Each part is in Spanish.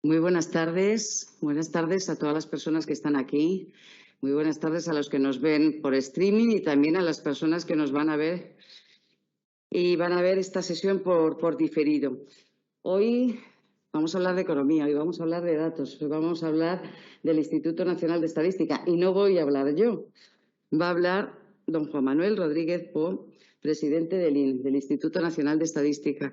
Muy buenas tardes a todas las personas que están aquí, muy buenas tardes a los que nos ven por streaming y también a las personas que nos van a ver esta sesión por diferido. Hoy vamos a hablar de economía, hoy vamos a hablar de datos, hoy vamos a hablar del Instituto Nacional de Estadística y no voy a hablar yo, va a hablar don Juan Manuel Rodríguez Po, presidente del INE, del Instituto Nacional de Estadística.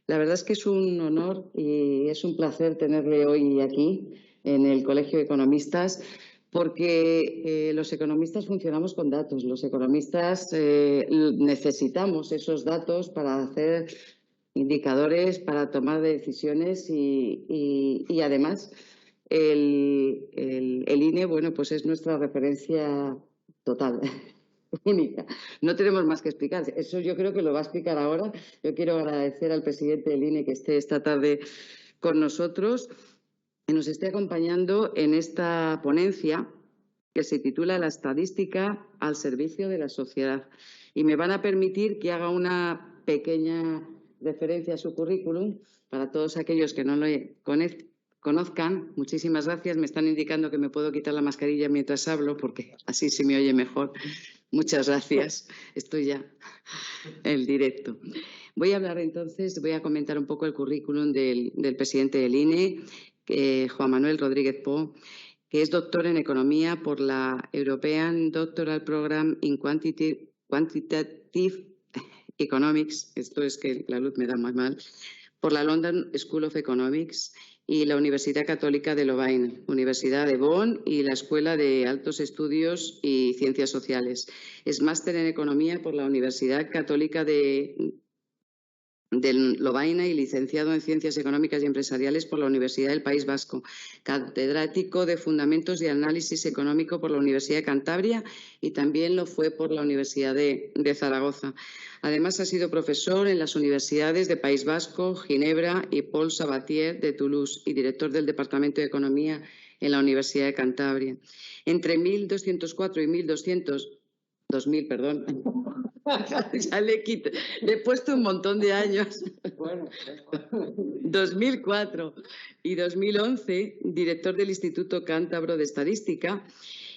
La verdad es que es un honor y es un placer tenerle hoy aquí en el Colegio de Economistas, porque los economistas funcionamos con datos. Los economistas necesitamos esos datos para hacer indicadores, para tomar decisiones y además el INE, bueno, pues es nuestra referencia total. Única. No tenemos más que explicar. Eso yo creo que lo va a explicar ahora. Yo quiero agradecer al presidente del INE que esté esta tarde con nosotros y nos esté acompañando en esta ponencia que se titula La estadística al servicio de la sociedad. Y me van a permitir que haga una pequeña referencia a su currículum para todos aquellos que no lo conozcan. Muchísimas gracias. Me están indicando que me puedo quitar la mascarilla mientras hablo porque así se me oye mejor. Muchas gracias. Estoy ya en directo. Voy a hablar entonces, voy a comentar un poco el currículum del presidente del INE, Juan Manuel Rodríguez Po, que es doctor en Economía por la European Doctoral Program in Quantitative Economics, esto es que la luz me da muy mal, por la London School of Economics y la Universidad Católica de Lovaina, Universidad de Bonn y la Escuela de Altos Estudios y Ciencias Sociales. Es máster en Economía por la Universidad Católica de Lovaina y licenciado en Ciencias Económicas y Empresariales por la Universidad del País Vasco, catedrático de Fundamentos de Análisis Económico por la Universidad de Cantabria y también lo fue por la Universidad de Zaragoza. Además, ha sido profesor en las universidades de País Vasco, Ginebra y Paul Sabatier de Toulouse y director del Departamento de Economía en la Universidad de Cantabria. Entre 1204 y 2000, perdón. Ya le he puesto un montón de años. Bueno. 2004 y 2011, director del Instituto Cántabro de Estadística,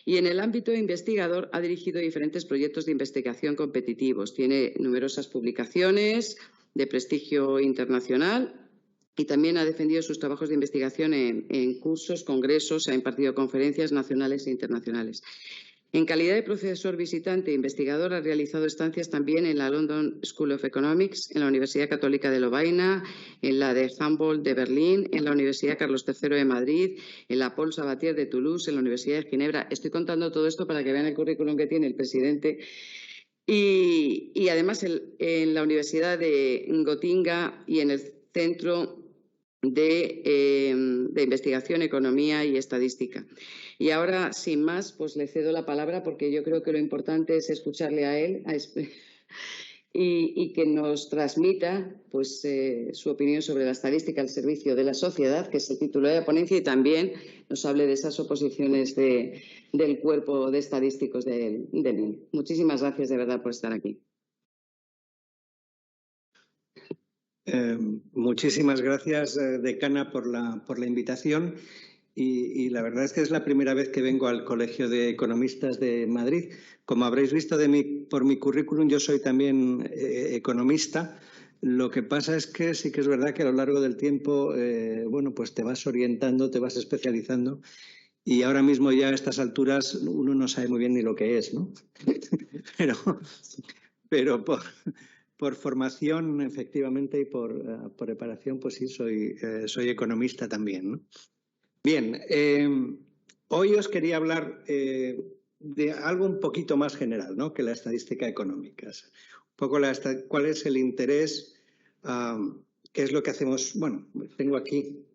y en el ámbito investigador ha dirigido diferentes proyectos de investigación competitivos. Tiene numerosas publicaciones de prestigio internacional y también ha defendido sus trabajos de investigación en cursos, congresos, ha impartido conferencias nacionales e internacionales. En calidad de profesor visitante e investigador ha realizado estancias también en la London School of Economics, en la Universidad Católica de Lovaina, en la de Humboldt de Berlín, en la Universidad Carlos III de Madrid, en la Paul Sabatier de Toulouse, en la Universidad de Ginebra. Estoy contando todo esto para que vean el currículum que tiene el presidente. Y además en la Universidad de Gotinga y en el Centro de Investigación, Economía y Estadística. Y ahora, sin más, pues le cedo la palabra porque yo creo que lo importante es escucharle a él y que nos transmita pues, su opinión sobre la estadística al servicio de la sociedad, que es el título de la ponencia, y también nos hable de esas oposiciones del cuerpo de estadísticos del INE. Muchísimas gracias de verdad por estar aquí. Muchísimas gracias, decana, por la invitación. Y la verdad es que es la primera vez que vengo al Colegio de Economistas de Madrid. Como habréis visto por mi currículum, yo soy también economista. Lo que pasa es que sí que es verdad que a lo largo del tiempo, bueno, pues te vas orientando, te vas especializando. Y ahora mismo ya a estas alturas uno no sabe muy bien ni lo que es, ¿no? pero por formación, efectivamente, y por preparación, pues sí, soy economista también, ¿no? Bien, hoy os quería hablar de algo un poquito más general, ¿no?, que la estadística económica. Un poco cuál es el interés, qué es lo que hacemos. Bueno, tengo aquí,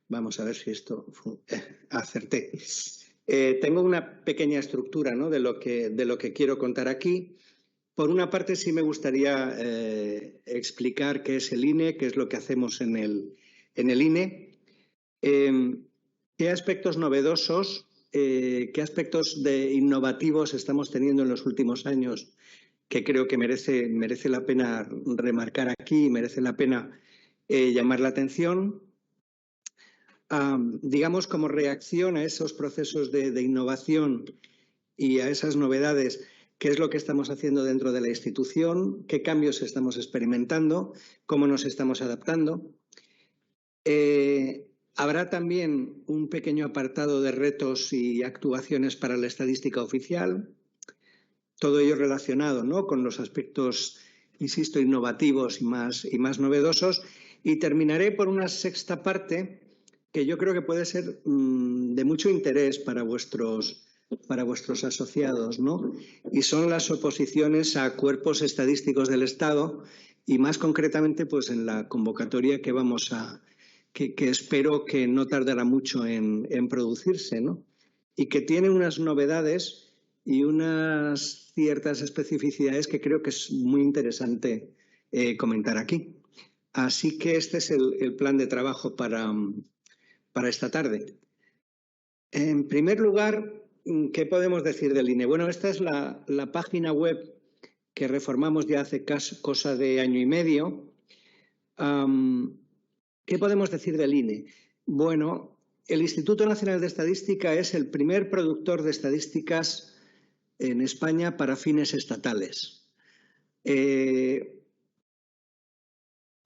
vamos a ver si esto acerté. Tengo una pequeña estructura, ¿no?, de lo que quiero contar aquí. Por una parte, sí me gustaría explicar qué es el INE, qué es lo que hacemos en el INE. ¿Qué aspectos novedosos, qué aspectos innovativos estamos teniendo en los últimos años que creo que merece la pena remarcar aquí, merece la pena llamar la atención? digamos, como reacción a esos procesos de innovación y a esas novedades, qué es lo que estamos haciendo dentro de la institución, qué cambios estamos experimentando, cómo nos estamos adaptando. Habrá también un pequeño apartado de retos y actuaciones para la estadística oficial, todo ello relacionado, ¿no?, con los aspectos, insisto, innovativos y más novedosos. Y terminaré por una sexta parte que yo creo que puede ser de mucho interés para vuestros asociados, ¿no? Y son las oposiciones a cuerpos estadísticos del Estado y más concretamente pues en la convocatoria que que espero que no tardará mucho en producirse, ¿no? Y que tiene unas novedades y unas ciertas especificidades que creo que es muy interesante comentar aquí. Así que este es el plan de trabajo para esta tarde. En primer lugar, ¿qué podemos decir del INE? Bueno, esta es la página web que reformamos ya hace cosa de año y medio. ¿Qué podemos decir del INE? Bueno, el Instituto Nacional de Estadística es el primer productor de estadísticas en España para fines estatales.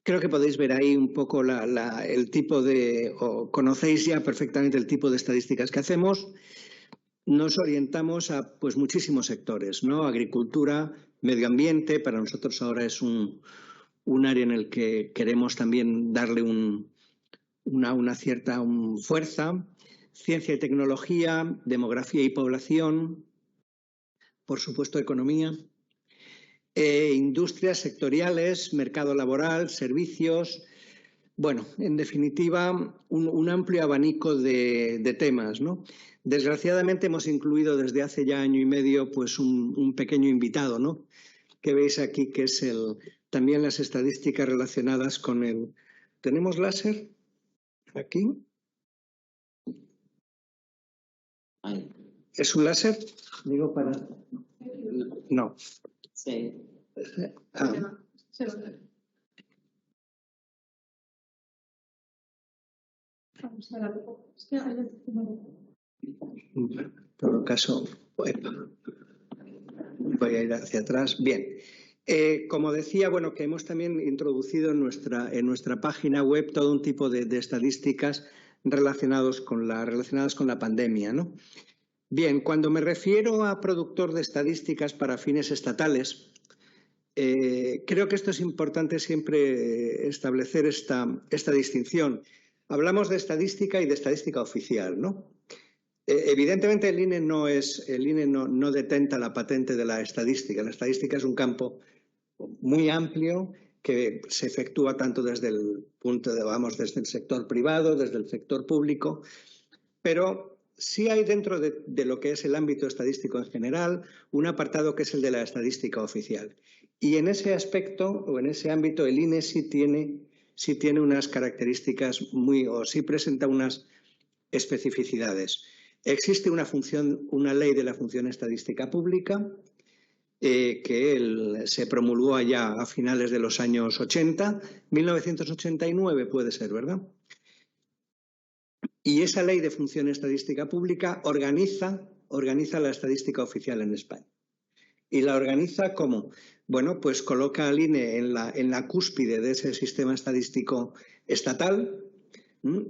Creo que podéis ver ahí un poco el tipo o conocéis ya perfectamente el tipo de estadísticas que hacemos. Nos orientamos a pues muchísimos sectores, ¿no? Agricultura, medio ambiente, para nosotros ahora es un área en el que queremos también darle una cierta fuerza. Ciencia y tecnología, demografía y población, por supuesto economía. Industrias sectoriales, mercado laboral, servicios. Bueno, en definitiva, un amplio abanico de temas, ¿no? Desgraciadamente hemos incluido desde hace ya año y medio pues un pequeño invitado, ¿no?, que veis aquí, que es también las estadísticas relacionadas con el... ¿Tenemos láser aquí? ¿Es un láser? Digo para... No. Sí. En todo caso, voy a ir hacia atrás. Bien. Como decía, bueno, que hemos también introducido en nuestra página web todo un tipo de estadísticas relacionadas con la pandemia, ¿no? Bien, cuando me refiero a productor de estadísticas para fines estatales, creo que esto es importante siempre establecer esta distinción. Hablamos de estadística y de estadística oficial, ¿no? Evidentemente el INE no detenta la patente de la estadística. La estadística es un campo muy amplio que se efectúa tanto desde desde el sector privado, desde el sector público, pero sí hay dentro de lo que es el ámbito estadístico en general un apartado que es el de la estadística oficial. Y en ese aspecto o en ese ámbito el INE sí tiene unas características sí presenta unas especificidades. Existe una ley de la función estadística pública que se promulgó allá a finales de los años 80, 1989 puede ser, ¿verdad? Y esa ley de función estadística pública organiza la estadística oficial en España. ¿Y la organiza cómo? Bueno, pues coloca al INE en la cúspide de ese sistema estadístico estatal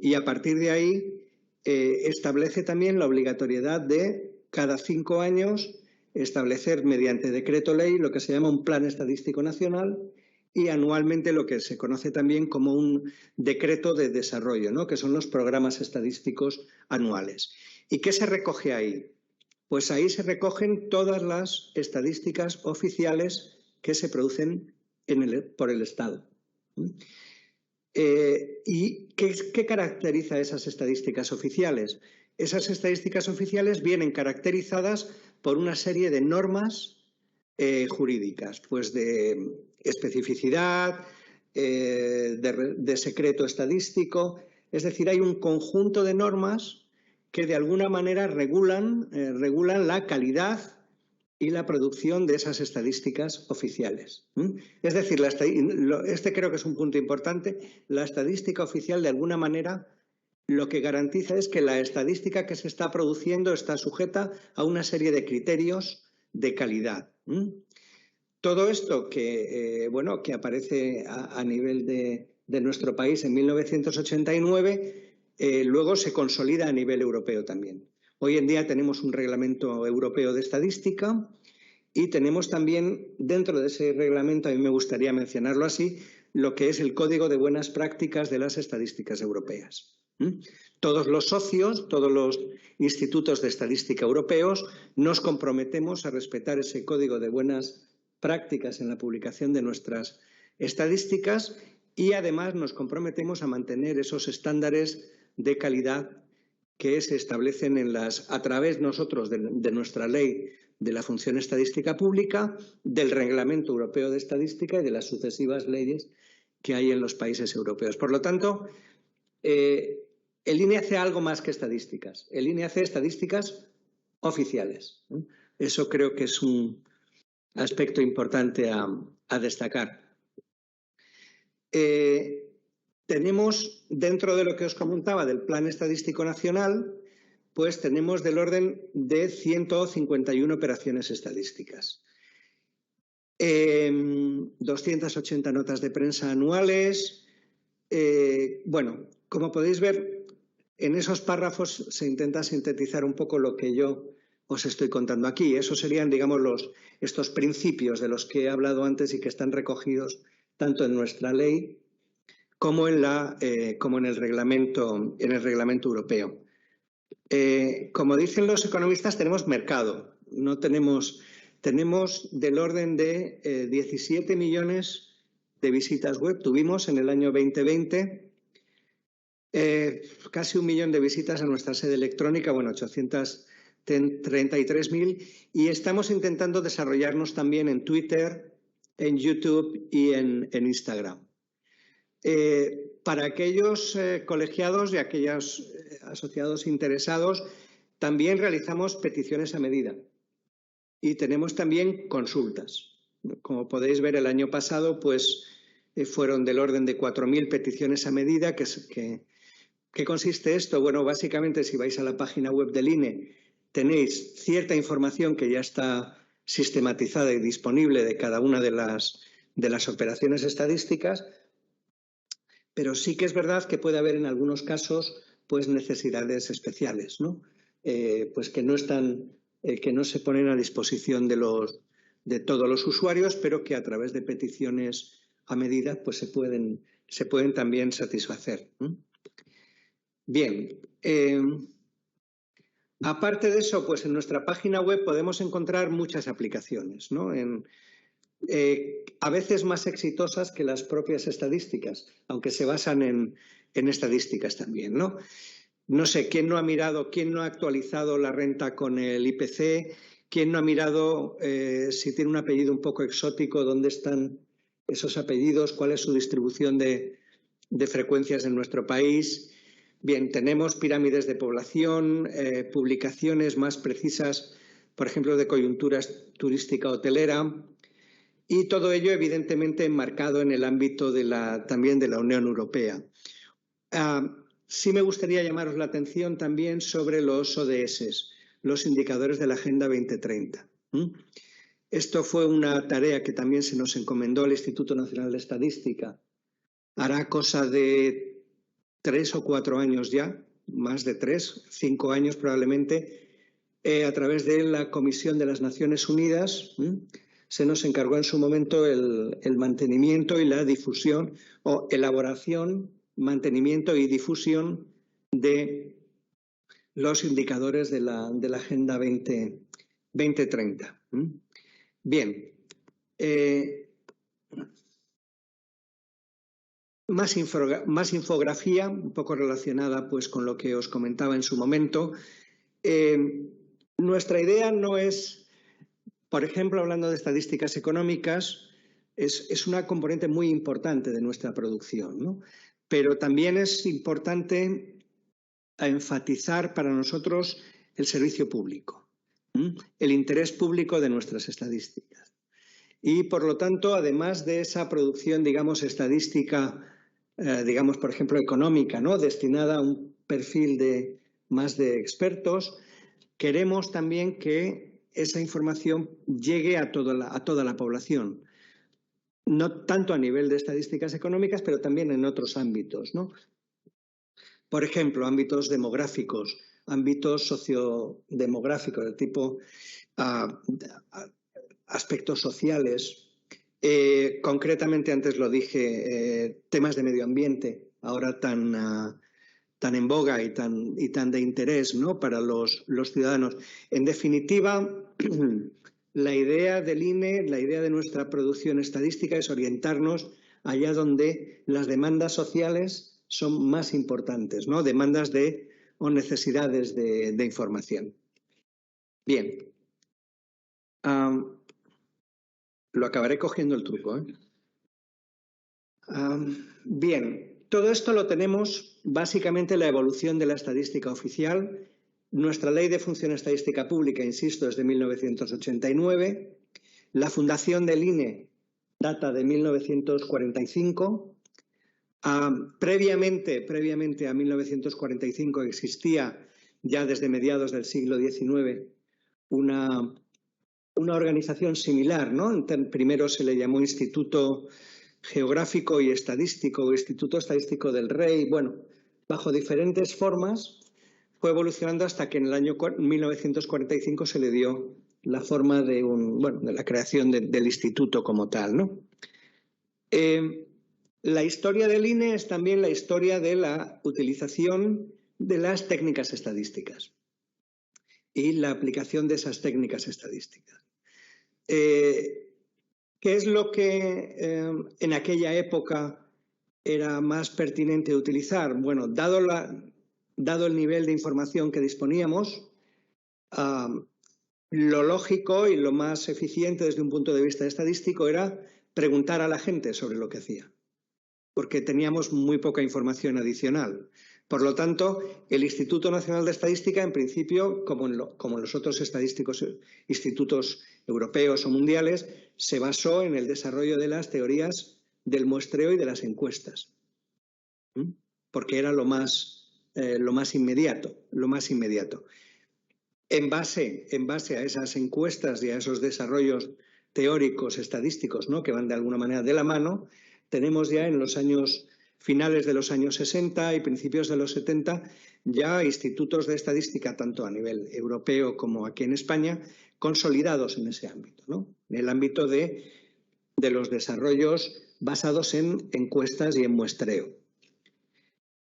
y a partir de ahí establece también la obligatoriedad de cada 5 años establecer mediante decreto ley lo que se llama un plan estadístico nacional y anualmente lo que se conoce también como un decreto de desarrollo, ¿no?, que son los programas estadísticos anuales. ¿Y qué se recoge ahí? Pues ahí se recogen todas las estadísticas oficiales que se producen por el Estado. ¿Y qué caracteriza esas estadísticas oficiales? Esas estadísticas oficiales vienen caracterizadas por una serie de normas jurídicas, pues de especificidad, de secreto estadístico. Es decir, hay un conjunto de normas que de alguna manera regulan la calidad y la producción de esas estadísticas oficiales. Es decir, este creo que es un punto importante, la estadística oficial de alguna manera lo que garantiza es que la estadística que se está produciendo está sujeta a una serie de criterios de calidad. Todo esto que aparece a nivel de nuestro país en 1989, luego se consolida a nivel europeo también. Hoy en día tenemos un reglamento europeo de estadística y tenemos también dentro de ese reglamento, a mí me gustaría mencionarlo así, lo que es el Código de Buenas Prácticas de las Estadísticas Europeas. Todos los socios, todos los institutos de estadística europeos nos comprometemos a respetar ese Código de Buenas Prácticas en la publicación de nuestras estadísticas y además nos comprometemos a mantener esos estándares de calidad que se establecen a través nosotros de nuestra ley de la función estadística pública, del Reglamento Europeo de Estadística y de las sucesivas leyes que hay en los países europeos. Por lo tanto, el INE hace algo más que estadísticas. El INE hace estadísticas oficiales. Eso creo que es un aspecto importante a destacar. Tenemos, dentro de lo que os comentaba del Plan Estadístico Nacional, pues tenemos del orden de 151 operaciones estadísticas. 280 notas de prensa anuales. Bueno, como podéis ver, en esos párrafos se intenta sintetizar un poco lo que yo os estoy contando aquí. Esos serían, digamos, estos principios de los que he hablado antes y que están recogidos tanto en nuestra ley como en el reglamento europeo. Como dicen los economistas, tenemos mercado. No tenemos del orden de 17 millones de visitas web. Tuvimos en el año 2020 casi 1 millón de visitas a nuestra sede electrónica, bueno, 833.000, y estamos intentando desarrollarnos también en Twitter, en YouTube y en Instagram. Para aquellos colegiados y aquellos asociados interesados, también realizamos peticiones a medida y tenemos también consultas. Como podéis ver, el año pasado pues, fueron del orden de 4.000 peticiones a medida. ¿Qué consiste esto? Bueno, básicamente, si vais a la página web del INE, tenéis cierta información que ya está sistematizada y disponible de cada una de las operaciones estadísticas, pero sí que es verdad que puede haber en algunos casos pues necesidades especiales, ¿no? Pues que no se ponen a disposición de todos los usuarios, pero que a través de peticiones a medida pues se pueden también satisfacer. Bien, aparte de eso, pues en nuestra página web podemos encontrar muchas aplicaciones, ¿no? A veces más exitosas que las propias estadísticas, aunque se basan en estadísticas también, ¿no? No sé, ¿quién no ha mirado, quién no ha actualizado la renta con el IPC? ¿Quién no ha mirado si tiene un apellido un poco exótico, dónde están esos apellidos, cuál es su distribución de frecuencias en nuestro país? Bien, tenemos pirámides de población, publicaciones más precisas, por ejemplo, de coyuntura turística hotelera, y todo ello evidentemente enmarcado en el ámbito también de la Unión Europea. Sí me gustaría llamaros la atención también sobre los ODS, los indicadores de la Agenda 2030. Esto fue una tarea que también se nos encomendó al Instituto Nacional de Estadística. Hará cosa de 3 o 4 años ya, más de 3, 5 años probablemente, a través de la Comisión de las Naciones Unidas, se nos encargó en su momento el mantenimiento y la difusión o elaboración, mantenimiento y difusión de los indicadores de la Agenda 2030. Bien. Más infografía, un poco relacionada pues, con lo que os comentaba en su momento. Nuestra idea no es, por ejemplo, hablando de estadísticas económicas, es una componente muy importante de nuestra producción, ¿no? Pero también es importante enfatizar para nosotros el servicio público, el interés público de nuestras estadísticas. Y, por lo tanto, además de esa producción, digamos, estadística, digamos, por ejemplo, económica, ¿no? Destinada perfil más de expertos. Queremos también que esa información llegue a toda la población, no tanto a nivel de estadísticas económicas, pero también en otros ámbitos, ¿no? Por ejemplo, ámbitos demográficos, ámbitos sociodemográficos, de tipo aspectos sociales. Concretamente, antes lo dije, temas de medio ambiente, ahora tan en boga y tan de interés, ¿no?, para los ciudadanos. En definitiva, la idea del INE, la idea de nuestra producción estadística es orientarnos allá donde las demandas sociales son más importantes, ¿no?, demandas o necesidades de información. Bien. Lo acabaré cogiendo el truco, ¿eh? Bien, todo esto lo tenemos básicamente en la evolución de la estadística oficial. Nuestra Ley de Función Estadística Pública, insisto, es de 1989. La fundación del INE data de 1945. Previamente a 1945 existía ya desde mediados del siglo XIX una organización similar, ¿no? Primero se le llamó Instituto Geográfico y Estadístico o Instituto Estadístico del Rey. Bueno, bajo diferentes formas fue evolucionando hasta que en el año 1945 se le dio la forma de la creación del instituto como tal, ¿no? La historia del INE es también la historia de la utilización de las técnicas estadísticas y la aplicación de esas técnicas estadísticas. ¿Qué es lo que en aquella época era más pertinente utilizar? Bueno, dado el nivel de información que disponíamos, lo lógico y lo más eficiente desde un punto de vista estadístico era preguntar a la gente sobre lo que hacía, porque teníamos muy poca información adicional. Por lo tanto, el Instituto Nacional de Estadística, en principio, como en los otros institutos europeos o mundiales, se basó en el desarrollo de las teorías del muestreo y de las encuestas, porque era lo más inmediato. En base a esas encuestas y a esos desarrollos teóricos estadísticos, ¿no?, que van de alguna manera de la mano, tenemos ya en los finales de los años 60 y principios de los 70 ya institutos de estadística, tanto a nivel europeo como aquí en España, consolidados en ese ámbito, ¿no?, en el ámbito de los desarrollos basados en encuestas y en muestreo.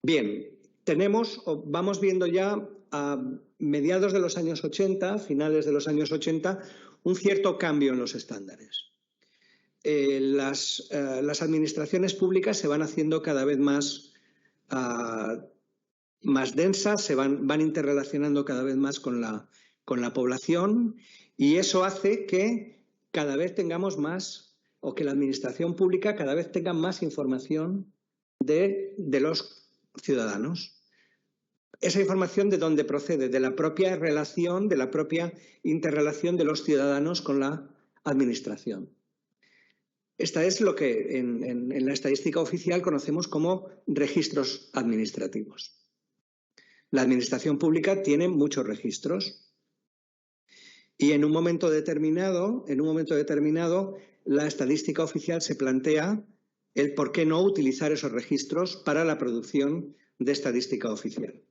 Bien, vamos viendo ya a mediados de los años 80, finales de los años 80, un cierto cambio en los estándares. Las administraciones públicas se van haciendo cada vez más densas, se van interrelacionando cada vez más con la población, y eso hace que cada vez tengamos más, o que la administración pública cada vez tenga más información de los ciudadanos. Esa información, ¿de dónde procede? De la propia relación, de la propia interrelación de los ciudadanos con la administración. Esta es lo que en la estadística oficial conocemos como registros administrativos. La administración pública tiene muchos registros y en un momento determinado, la estadística oficial se plantea el por qué no utilizar esos registros para la producción de estadística oficial.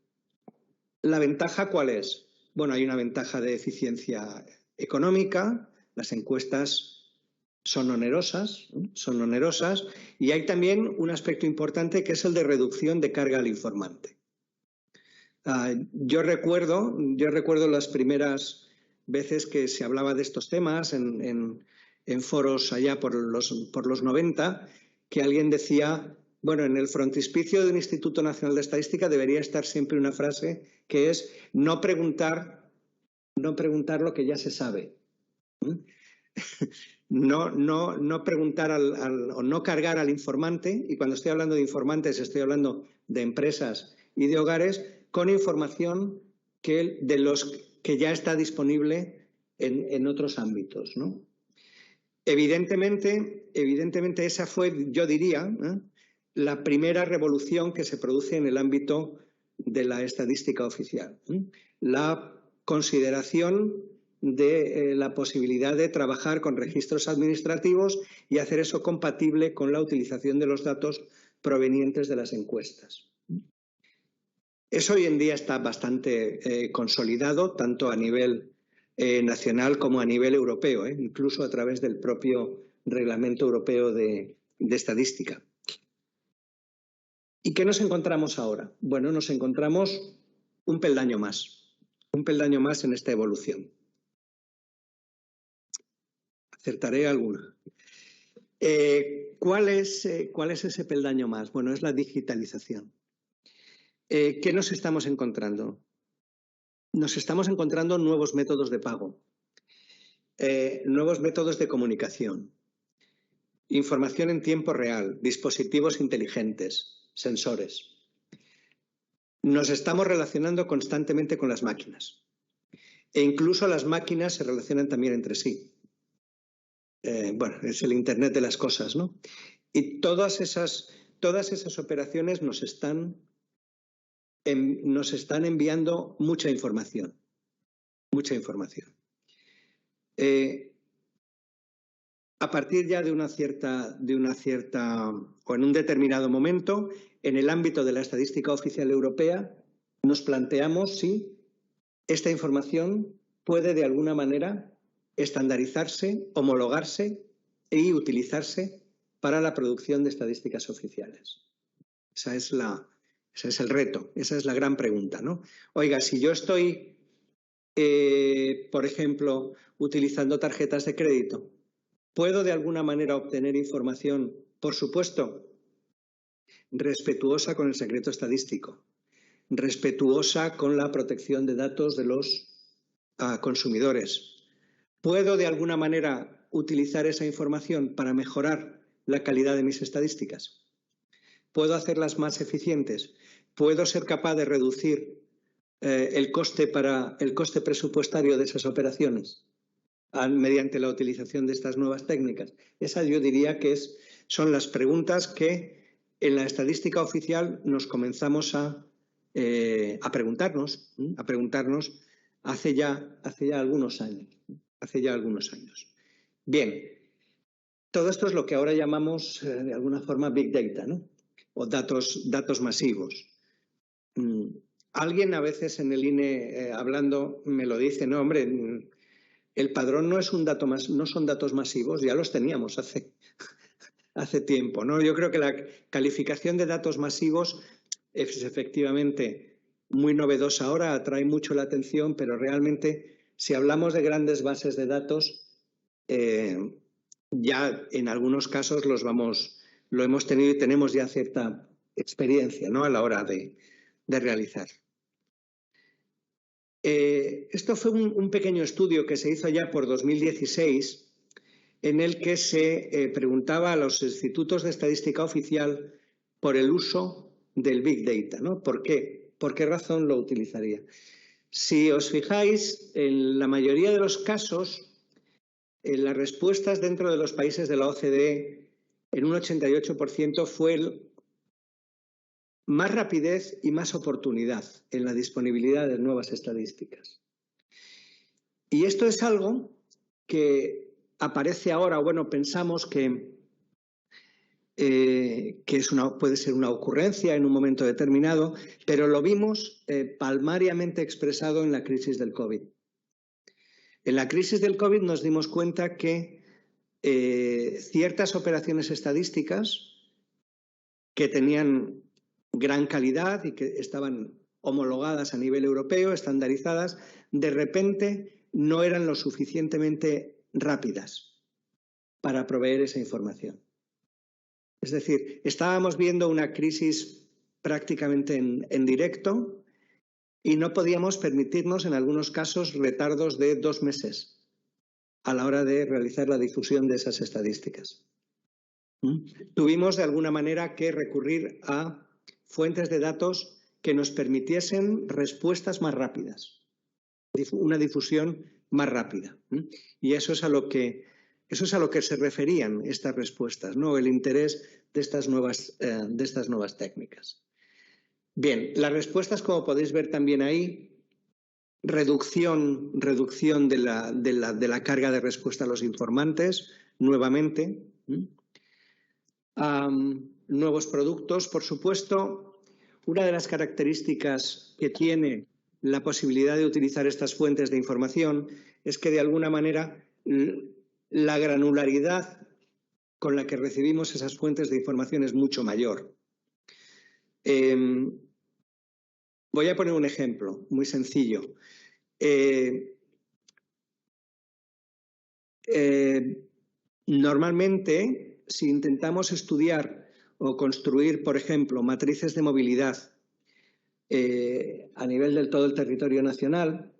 ¿La ventaja cuál es? Bueno, hay una ventaja de eficiencia económica, las encuestas son onerosas, y hay también un aspecto importante que es el de reducción de carga al informante. Yo recuerdo las primeras veces que se hablaba de estos temas en foros allá por los 90, que alguien decía, bueno, en el frontispicio de un Instituto Nacional de Estadística debería estar siempre una frase que es no preguntar lo que ya se sabe. No preguntar o no cargar al informante, y cuando estoy hablando de informantes estoy hablando de empresas y de hogares, con información de los que ya está disponible en otros ámbitos, ¿no? Evidentemente esa fue, yo diría, la primera revolución que se produce en el ámbito de la estadística oficial. La consideración de la posibilidad de trabajar con registros administrativos y hacer eso compatible con la utilización de los datos provenientes de las encuestas. Eso hoy en día está bastante consolidado, tanto a nivel nacional como a nivel europeo, incluso a través del propio Reglamento Europeo de Estadística. ¿Y qué nos encontramos ahora? Bueno, nos encontramos un peldaño más en esta evolución. Acertaré alguna. ¿Cuál es ese peldaño más? Bueno, es la digitalización. ¿Qué nos estamos encontrando? Nos estamos encontrando nuevos métodos de pago, nuevos métodos de comunicación, información en tiempo real, dispositivos inteligentes, sensores. Nos estamos relacionando constantemente con las máquinas e incluso las máquinas se relacionan también entre sí. Bueno, es el Internet de las cosas, ¿no? Y todas esas operaciones nos están enviando mucha información. A partir ya de una cierta, o en un determinado momento, en el ámbito de la estadística oficial europea, nos planteamos si esta información puede de alguna manera estandarizarse, homologarse y utilizarse para la producción de estadísticas oficiales. Ese es el reto, esa es la gran pregunta, ¿no? Oiga, si yo estoy, por ejemplo, utilizando tarjetas de crédito, ¿puedo de alguna manera obtener información, por supuesto, respetuosa con el secreto estadístico, respetuosa con la protección de datos de los consumidores? ¿Puedo de alguna manera utilizar esa información para mejorar la calidad de mis estadísticas? ¿Puedo hacerlas más eficientes? ¿Puedo ser capaz de reducir el coste presupuestario de esas operaciones mediante la utilización de estas nuevas técnicas? Esas yo diría que son las preguntas que en la estadística oficial nos comenzamos a preguntarnos hace ya algunos años. Bien, todo esto es lo que ahora llamamos de alguna forma Big Data, ¿no? O datos masivos. Alguien a veces en el INE hablando me lo dice, no hombre, el padrón no son datos masivos, ya los teníamos hace tiempo, ¿no? Yo creo que la calificación de datos masivos es efectivamente muy novedosa ahora, atrae mucho la atención, pero realmente si hablamos de grandes bases de datos, ya en algunos casos lo hemos tenido y tenemos ya cierta experiencia, ¿no? A la hora de realizar. Esto fue un pequeño estudio que se hizo ya por 2016 en el que se preguntaba a los institutos de estadística oficial por el uso del Big Data, ¿no? ¿Por qué? ¿Por qué razón lo utilizaría? Si os fijáis, en la mayoría de los casos, en las respuestas dentro de los países de la OCDE, en un 88% fue más rapidez y más oportunidad en la disponibilidad de nuevas estadísticas. Y esto es algo que aparece ahora, bueno, pensamos que puede ser una ocurrencia en un momento determinado, pero lo vimos palmariamente expresado en la crisis del COVID. En la crisis del COVID nos dimos cuenta que ciertas operaciones estadísticas que tenían gran calidad y que estaban homologadas a nivel europeo, estandarizadas, de repente no eran lo suficientemente rápidas para proveer esa información. Es decir, estábamos viendo una crisis prácticamente en directo y no podíamos permitirnos en algunos casos retardos de 2 meses a la hora de realizar la difusión de esas estadísticas. Tuvimos de alguna manera que recurrir a fuentes de datos que nos permitiesen respuestas más rápidas, una difusión más rápida. Y eso es a lo que se referían estas respuestas, ¿no? El interés de estas nuevas técnicas. Bien, las respuestas, como podéis ver también ahí, reducción de la carga de respuesta a los informantes, nuevamente. Nuevos productos, por supuesto. Una de las características que tiene la posibilidad de utilizar estas fuentes de información es que, de alguna manera, la granularidad con la que recibimos esas fuentes de información es mucho mayor. Voy a poner un ejemplo muy sencillo. Normalmente, si intentamos estudiar o construir, por ejemplo, matrices de movilidad a nivel del todo el territorio nacional,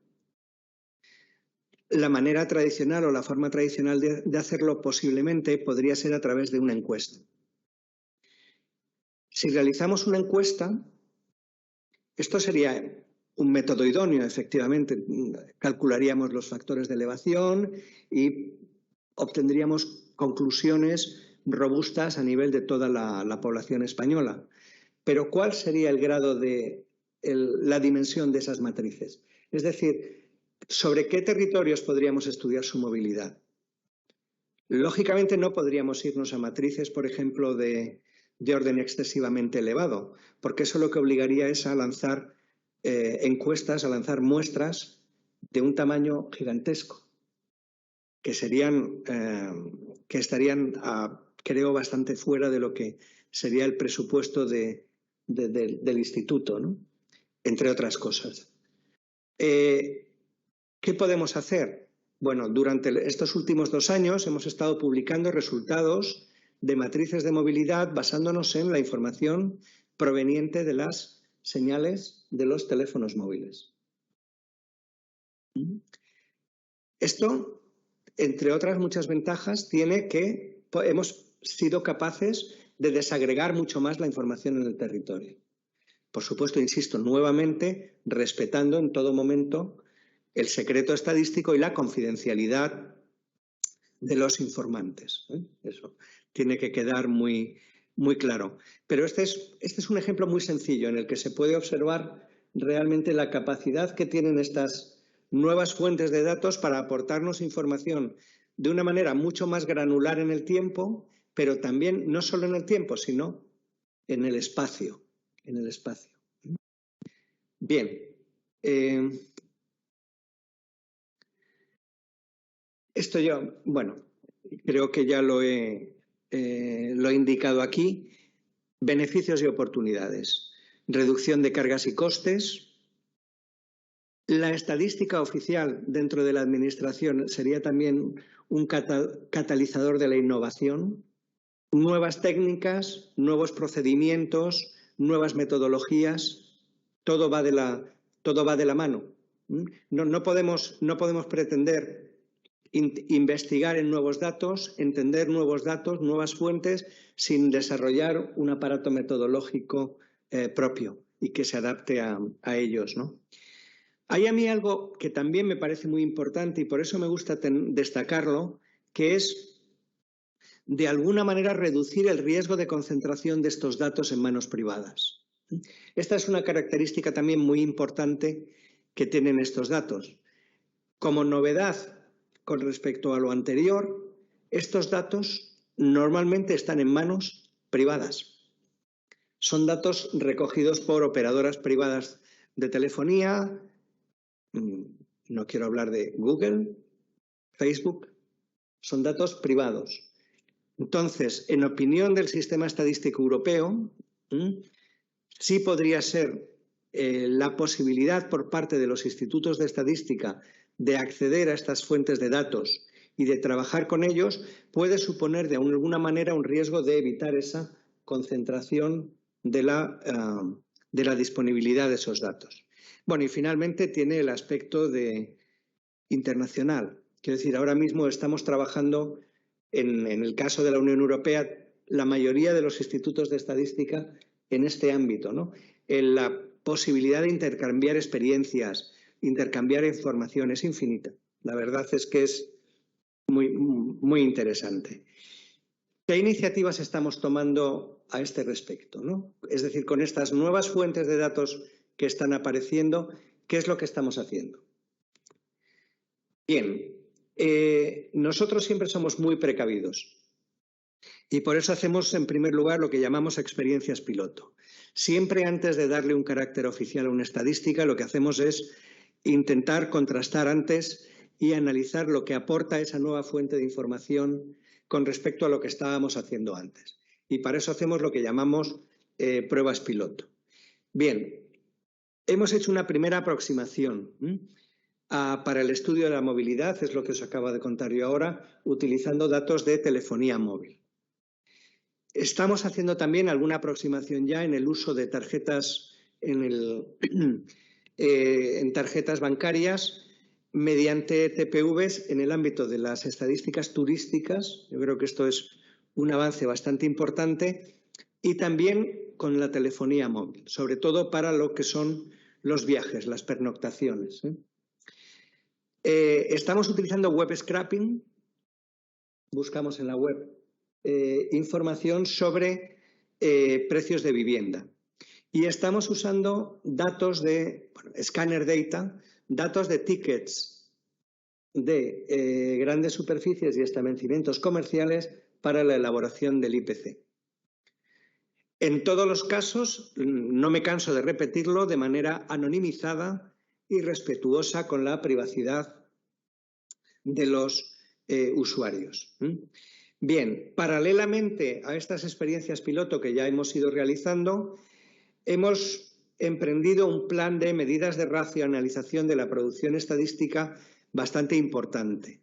la manera tradicional o la forma tradicional de hacerlo posiblemente podría ser a través de una encuesta. Si realizamos una encuesta, esto sería un método idóneo, efectivamente. Calcularíamos los factores de elevación y obtendríamos conclusiones robustas a nivel de toda la población española. Pero ¿cuál sería el grado de la dimensión de esas matrices? Es decir, ¿sobre qué territorios podríamos estudiar su movilidad? Lógicamente no podríamos irnos a matrices, por ejemplo, de orden excesivamente elevado, porque eso lo que obligaría es a lanzar encuestas, a lanzar muestras de un tamaño gigantesco, que estarían, creo, bastante fuera de lo que sería el presupuesto del instituto, ¿no? Entre otras cosas. ¿Qué podemos hacer? Bueno, durante estos últimos 2 años hemos estado publicando resultados de matrices de movilidad basándonos en la información proveniente de las señales de los teléfonos móviles. Esto, entre otras muchas ventajas, tiene que hemos sido capaces de desagregar mucho más la información en el territorio. Por supuesto, insisto, nuevamente, respetando en todo momento el secreto estadístico y la confidencialidad de los informantes. Eso tiene que quedar muy, muy claro. Pero este es un ejemplo muy sencillo en el que se puede observar realmente la capacidad que tienen estas nuevas fuentes de datos para aportarnos información de una manera mucho más granular en el tiempo, pero también no solo en el tiempo, sino en el espacio. Bien. Esto yo, bueno, creo que ya lo he indicado aquí. Beneficios y oportunidades. Reducción de cargas y costes. La estadística oficial dentro de la administración sería también un catalizador de la innovación. Nuevas técnicas, nuevos procedimientos, nuevas metodologías. Todo va de la mano. No podemos pretender investigar en nuevos datos, entender nuevos datos, nuevas fuentes, sin desarrollar un aparato metodológico propio y que se adapte a ellos, ¿no? Hay a mí algo que también me parece muy importante y por eso me gusta destacarlo, que es, de alguna manera, reducir el riesgo de concentración de estos datos en manos privadas. Esta es una característica también muy importante que tienen estos datos. Como novedad con respecto a lo anterior, estos datos normalmente están en manos privadas. Son datos recogidos por operadoras privadas de telefonía. No quiero hablar de Google, Facebook. Son datos privados. Entonces, en opinión del Sistema Estadístico Europeo, sí podría ser la posibilidad por parte de los institutos de estadística de acceder a estas fuentes de datos y de trabajar con ellos, puede suponer de alguna manera un riesgo de evitar esa concentración de la disponibilidad de esos datos. Bueno, y finalmente tiene el aspecto internacional. Quiero decir, ahora mismo estamos trabajando en el caso de la Unión Europea, la mayoría de los institutos de estadística en este ámbito, ¿no? En la posibilidad de intercambiar experiencias, intercambiar información es infinita. La verdad es que es muy, muy interesante. ¿Qué iniciativas estamos tomando a este respecto, ¿no? Es decir, con estas nuevas fuentes de datos que están apareciendo, ¿qué es lo que estamos haciendo? Bien, nosotros siempre somos muy precavidos y por eso hacemos en primer lugar lo que llamamos experiencias piloto. Siempre antes de darle un carácter oficial a una estadística, lo que hacemos es intentar contrastar antes y analizar lo que aporta esa nueva fuente de información con respecto a lo que estábamos haciendo antes. Y para eso hacemos lo que llamamos pruebas piloto. Bien, hemos hecho una primera aproximación para el estudio de la movilidad, es lo que os acabo de contar yo ahora, utilizando datos de telefonía móvil. Estamos haciendo también alguna aproximación ya en el uso de tarjetas en tarjetas bancarias mediante TPVs en el ámbito de las estadísticas turísticas. Yo creo que esto es un avance bastante importante, y también con la telefonía móvil, sobre todo para lo que son los viajes, las pernoctaciones. Estamos utilizando web scraping, buscamos en la web información sobre precios de vivienda. Y estamos usando datos de scanner data, datos de tickets de grandes superficies y establecimientos comerciales para la elaboración del IPC. En todos los casos, no me canso de repetirlo, de manera anonimizada y respetuosa con la privacidad de los usuarios. Bien, paralelamente a estas experiencias piloto que ya hemos ido realizando, hemos emprendido un plan de medidas de racionalización de la producción estadística bastante importante.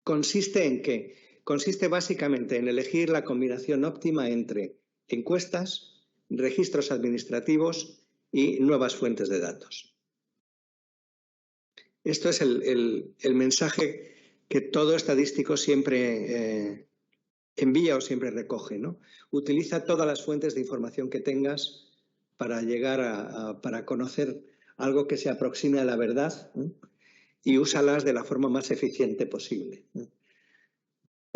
¿Consiste en qué? Consiste básicamente en elegir la combinación óptima entre encuestas, registros administrativos y nuevas fuentes de datos. Esto es el mensaje que todo estadístico siempre envía o siempre recoge, ¿no? Utiliza todas las fuentes de información que tengas para llegar para conocer algo que se aproxime a la verdad, y úsalas de la forma más eficiente posible.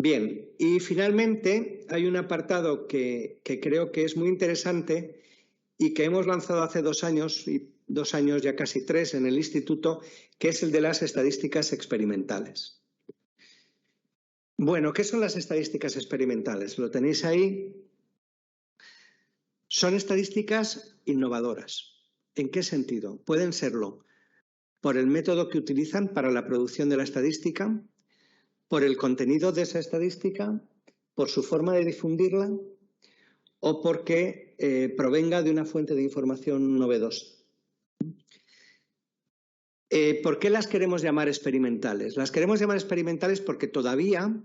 Bien, y finalmente hay un apartado que creo que es muy interesante y que hemos lanzado hace 2 años, y 2 años ya casi 3 en el instituto, que es el de las estadísticas experimentales. Bueno, ¿qué son las estadísticas experimentales? Lo tenéis ahí. Son estadísticas innovadoras. ¿En qué sentido? Pueden serlo por el método que utilizan para la producción de la estadística, por el contenido de esa estadística, por su forma de difundirla o porque provenga de una fuente de información novedosa. ¿Por qué las queremos llamar experimentales? Las queremos llamar experimentales porque todavía,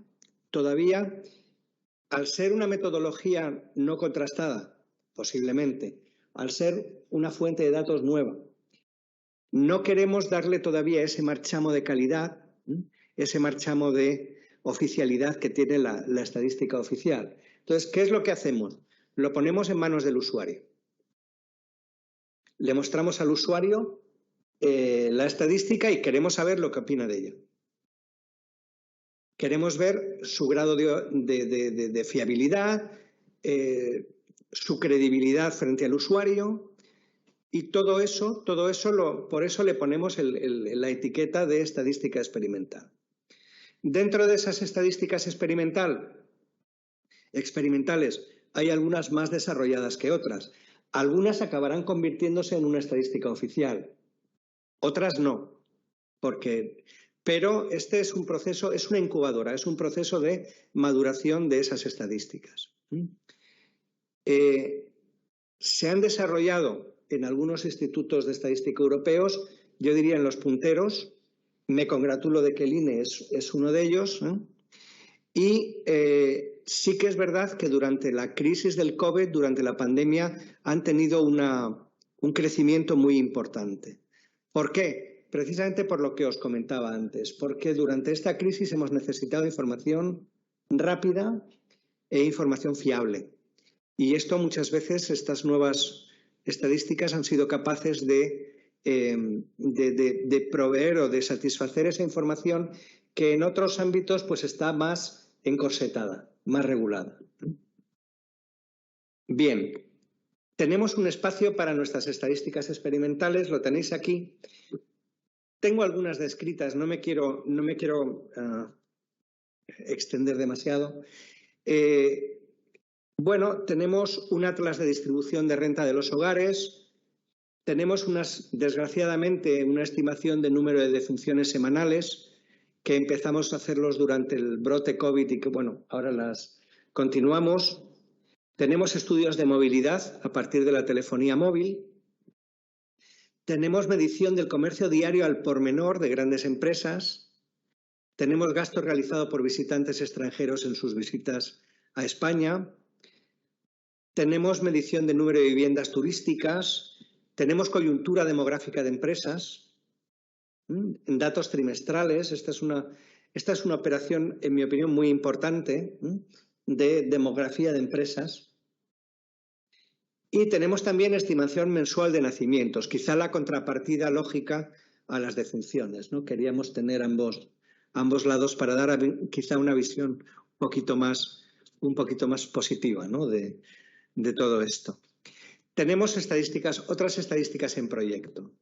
al ser una metodología no contrastada, posiblemente, al ser una fuente de datos nueva, no queremos darle todavía ese marchamo de calidad, ese marchamo de oficialidad que tiene la estadística oficial. Entonces, ¿qué es lo que hacemos? Lo ponemos en manos del usuario. Le mostramos al usuario la estadística y queremos saber lo que opina de ella. Queremos ver su grado de fiabilidad, su credibilidad frente al usuario, y todo eso por eso le ponemos la etiqueta de estadística experimental. Dentro de esas estadísticas experimentales hay algunas más desarrolladas que otras. Algunas acabarán convirtiéndose en una estadística oficial, otras no, pero este es un proceso, es una incubadora, es un proceso de maduración de esas estadísticas. Se han desarrollado en algunos institutos de estadística europeos, yo diría en los punteros. Me congratulo de que el INE es uno de ellos, y sí que es verdad que durante la crisis del COVID, durante la pandemia, han tenido un crecimiento muy importante. ¿Por qué? Precisamente por lo que os comentaba antes, porque durante esta crisis hemos necesitado información rápida e información fiable. Y esto muchas veces, estas nuevas estadísticas han sido capaces de proveer o de satisfacer esa información que en otros ámbitos pues está más encorsetada, más regulada. Bien, tenemos un espacio para nuestras estadísticas experimentales, lo tenéis aquí. Tengo algunas descritas, no me quiero extender demasiado. Bueno, tenemos un atlas de distribución de renta de los hogares, tenemos desgraciadamente una estimación de número de defunciones semanales que empezamos a hacerlos durante el brote COVID y que, bueno, ahora las continuamos. Tenemos estudios de movilidad a partir de la telefonía móvil. Tenemos medición del comercio diario al por menor de grandes empresas. Tenemos gasto realizado por visitantes extranjeros en sus visitas a España. Tenemos medición del número de viviendas turísticas. Tenemos coyuntura demográfica de empresas. En datos trimestrales, esta es una operación, en mi opinión, muy importante de demografía de empresas. Y tenemos también estimación mensual de nacimientos, quizá la contrapartida lógica a las defunciones, ¿no? Queríamos tener ambos lados para dar quizá una visión un poquito más positiva, ¿no? de todo esto. Tenemos otras estadísticas en proyecto.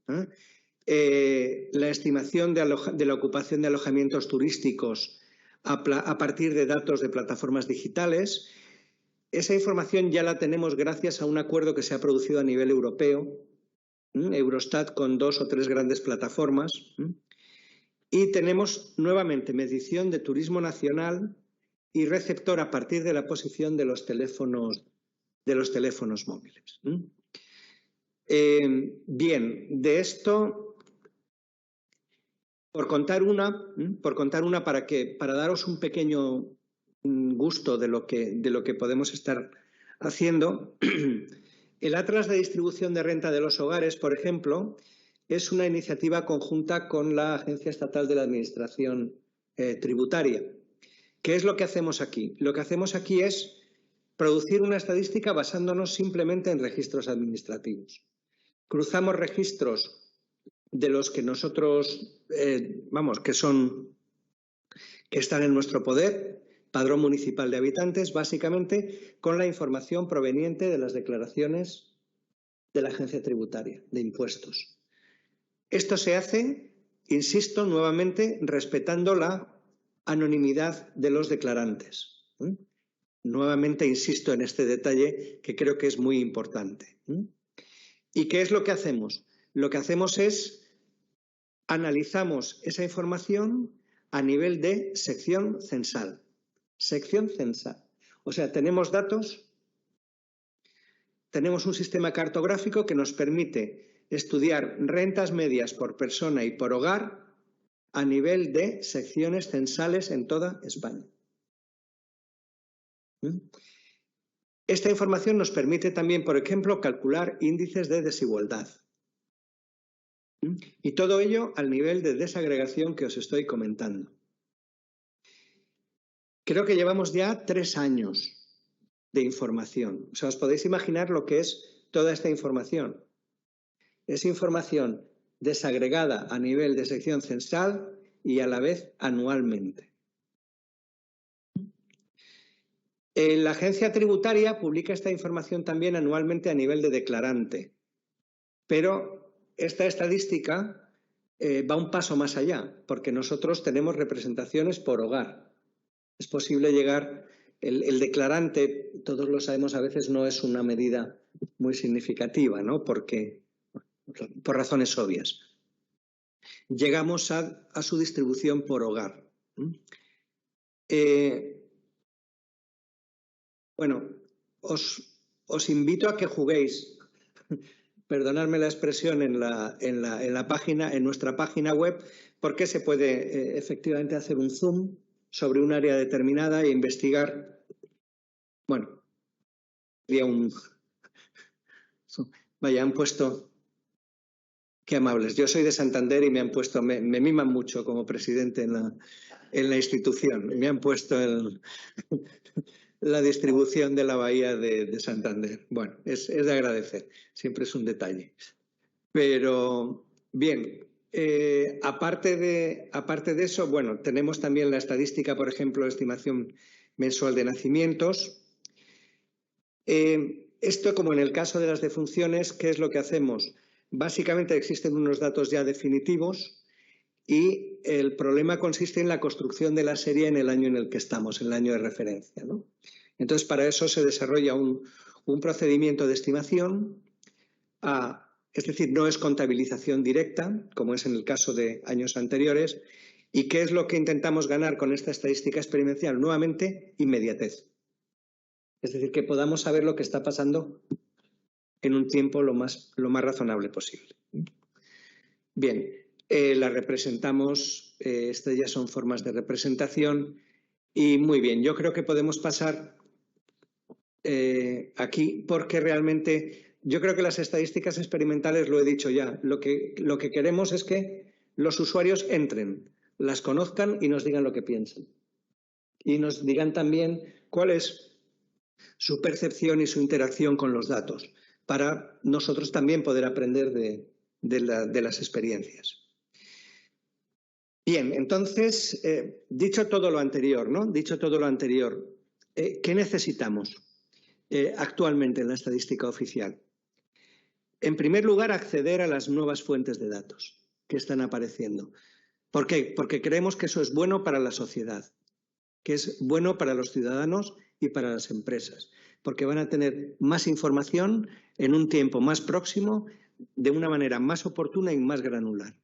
La estimación de la ocupación de alojamientos turísticos a partir de datos de plataformas digitales. Esa información ya la tenemos gracias a un acuerdo que se ha producido a nivel europeo, Eurostat con 2 o 3 grandes plataformas. Y tenemos nuevamente medición de turismo nacional y receptor a partir de la posición de los teléfonos móviles. Bien, de esto, por contar una para daros un pequeño gusto de lo que podemos estar haciendo, el Atlas de Distribución de Renta de los Hogares, por ejemplo, es una iniciativa conjunta con la Agencia Estatal de la Administración Tributaria. ¿Qué es lo que hacemos aquí? Lo que hacemos aquí es producir una estadística basándonos simplemente en registros administrativos. Cruzamos registros de los que nosotros, que están en nuestro poder, Padrón Municipal de Habitantes, básicamente con la información proveniente de las declaraciones de la Agencia Tributaria de Impuestos. Esto se hace, insisto, nuevamente respetando la anonimidad de los declarantes. Nuevamente insisto en este detalle que creo que es muy importante. ¿Y qué es lo que hacemos? Lo que hacemos es analizamos esa información a nivel de sección censal. Sección censal. O sea, tenemos datos, tenemos un sistema cartográfico que nos permite estudiar rentas medias por persona y por hogar a nivel de secciones censales en toda España. Esta información nos permite también, por ejemplo, calcular índices de desigualdad. Y todo ello al nivel de desagregación que os estoy comentando. Creo que llevamos ya 3 años de información. O sea, os podéis imaginar lo que es toda esta información. Es información desagregada a nivel de sección censal y a la vez anualmente. La agencia tributaria publica esta información también anualmente a nivel de declarante, pero esta estadística va un paso más allá, porque nosotros tenemos representaciones por hogar. Es posible llegar, el declarante, todos lo sabemos, a veces no es una medida muy significativa, ¿no? Porque, por razones obvias. Llegamos a su distribución por hogar. Bueno, os invito a que juguéis, perdonadme la expresión, en nuestra página web, porque se puede efectivamente hacer un zoom sobre un área determinada e investigar. Bueno, han puesto, qué amables. Yo soy de Santander y me miman mucho como presidente en la institución. Me han puesto la distribución de la bahía de Santander. Bueno, es de agradecer, siempre es un detalle. Pero, bien, aparte de eso, bueno, tenemos también la estadística, por ejemplo, estimación mensual de nacimientos. Esto, como en el caso de las defunciones, ¿qué es lo que hacemos? Básicamente existen unos datos ya definitivos y el problema consiste en la construcción de la serie en el año en el que estamos, en el año de referencia, ¿no? Entonces, para eso se desarrolla un procedimiento de estimación, es decir, no es contabilización directa, como es en el caso de años anteriores. ¿Y qué es lo que intentamos ganar con esta estadística experiencial? Nuevamente, inmediatez. Es decir, que podamos saber lo que está pasando en un tiempo lo más razonable posible. Bien, la representamos, estas ya son formas de representación y muy bien, yo creo que podemos pasar aquí porque realmente yo creo que las estadísticas experimentales, lo he dicho ya, lo que queremos es que los usuarios entren, las conozcan y nos digan lo que piensan. Y nos digan también cuál es su percepción y su interacción con los datos, para nosotros también poder aprender de las experiencias. Bien, entonces, dicho todo lo anterior, ¿no? Dicho todo lo anterior, ¿qué necesitamos actualmente en la estadística oficial? En primer lugar, acceder a las nuevas fuentes de datos que están apareciendo. ¿Por qué? Porque creemos que eso es bueno para la sociedad, que es bueno para los ciudadanos y para las empresas, porque van a tener más información en un tiempo más próximo, de una manera más oportuna y más granular.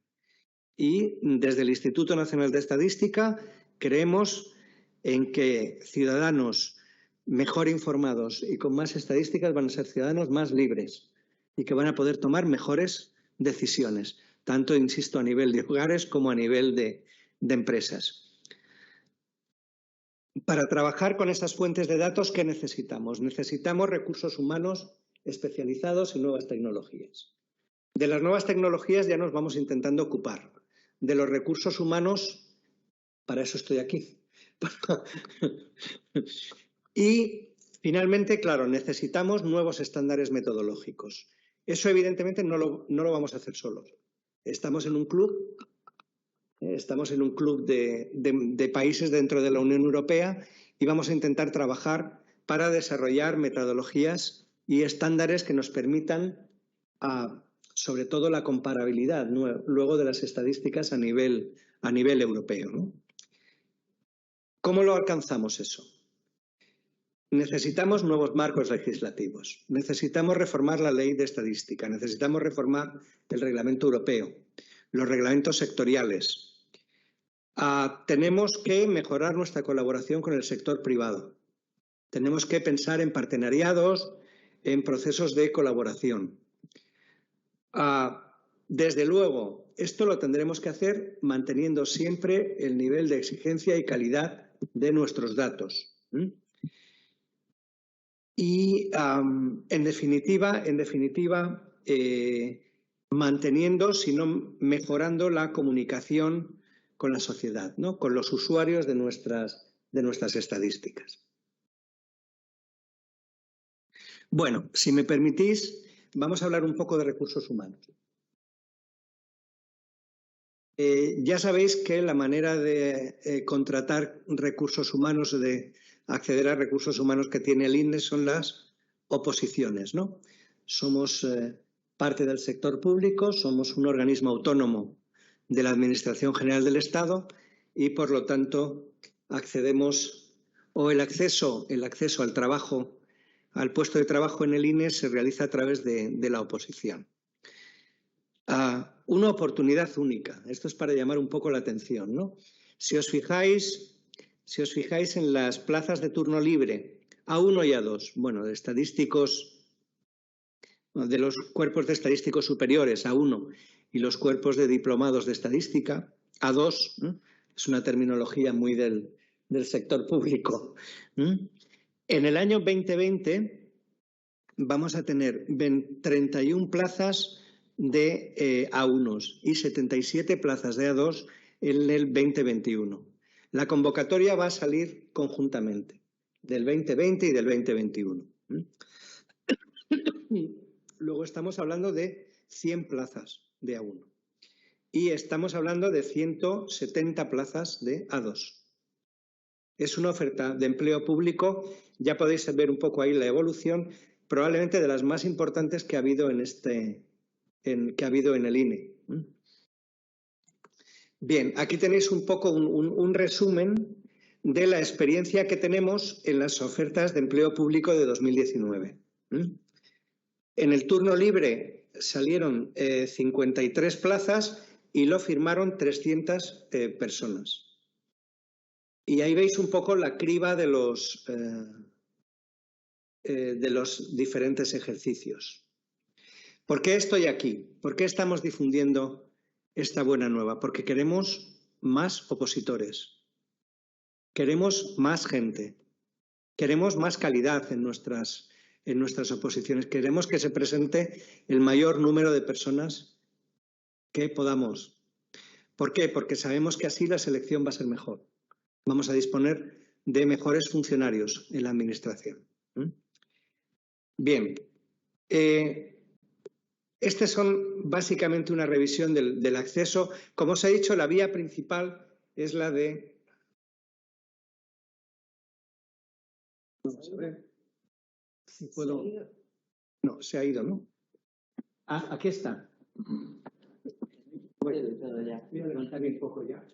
Y desde el Instituto Nacional de Estadística creemos en que ciudadanos mejor informados y con más estadísticas van a ser ciudadanos más libres y que van a poder tomar mejores decisiones, tanto, insisto, a nivel de hogares como a nivel de empresas. Para trabajar con estas fuentes de datos, ¿qué necesitamos? Necesitamos recursos humanos especializados en nuevas tecnologías. De las nuevas tecnologías ya nos vamos intentando ocupar. De los recursos humanos, para eso estoy aquí. Y finalmente, claro, necesitamos nuevos estándares metodológicos. Eso evidentemente no lo vamos a hacer solos. Estamos en un club. Estamos en un club de países dentro de la Unión Europea y vamos a intentar trabajar para desarrollar metodologías y estándares que nos permitan, sobre todo, la comparabilidad luego de las estadísticas a nivel europeo, ¿no? ¿Cómo lo alcanzamos eso? Necesitamos nuevos marcos legislativos, necesitamos reformar la ley de estadística, necesitamos reformar el reglamento europeo, los reglamentos sectoriales. Tenemos que mejorar nuestra colaboración con el sector privado. Tenemos que pensar en partenariados, en procesos de colaboración. Desde luego, esto lo tendremos que hacer manteniendo siempre el nivel de exigencia y calidad de nuestros datos. Y, en definitiva, manteniendo, sino mejorando la comunicación con la sociedad, ¿no? Con los usuarios de nuestras estadísticas. Bueno, si me permitís, vamos a hablar un poco de recursos humanos. Ya sabéis que la manera de contratar recursos humanos, de acceder a recursos humanos que tiene el INE son las oposiciones, ¿no? Somos parte del sector público, somos un organismo autónomo de la Administración General del Estado y, por lo tanto, accedemos, o el acceso al trabajo, al puesto de trabajo en el INE se realiza a través de la oposición. Una oportunidad única, esto es para llamar un poco la atención, ¿no? Si os fijáis en las plazas de turno libre, A1 y A2, bueno, de estadísticos, de los cuerpos de estadísticos superiores, A1, y los cuerpos de diplomados de estadística, A2, ¿no? Es una terminología muy del sector público. En el año 2020 vamos a tener 31 plazas de A1 y 77 plazas de A2 en el 2021. La convocatoria va a salir conjuntamente, del 2020 y del 2021. Luego estamos hablando de 100 plazas de A1 y estamos hablando de 170 plazas de A2. Es una oferta de empleo público, ya podéis ver un poco ahí la evolución, probablemente de las más importantes que ha habido en el INE. Bien, aquí tenéis un poco un resumen de la experiencia que tenemos en las ofertas de empleo público de 2019. En el turno libre salieron 53 plazas y lo firmaron 300 personas. Y ahí veis un poco la criba de los diferentes ejercicios. ¿Por qué estoy aquí? ¿Por qué estamos difundiendo esta buena nueva? Porque queremos más opositores, queremos más gente, queremos más calidad en nuestras oposiciones, queremos que se presente el mayor número de personas que podamos. ¿Por qué? Porque sabemos que así la selección va a ser mejor. Vamos a disponer de mejores funcionarios en la administración. Bien, estas son básicamente una revisión del acceso. Como os he dicho, la vía principal es la de... Vamos a ver si puedo... No, se ha ido, ¿no? Ah, aquí está. Voy a levantarme un poco ya.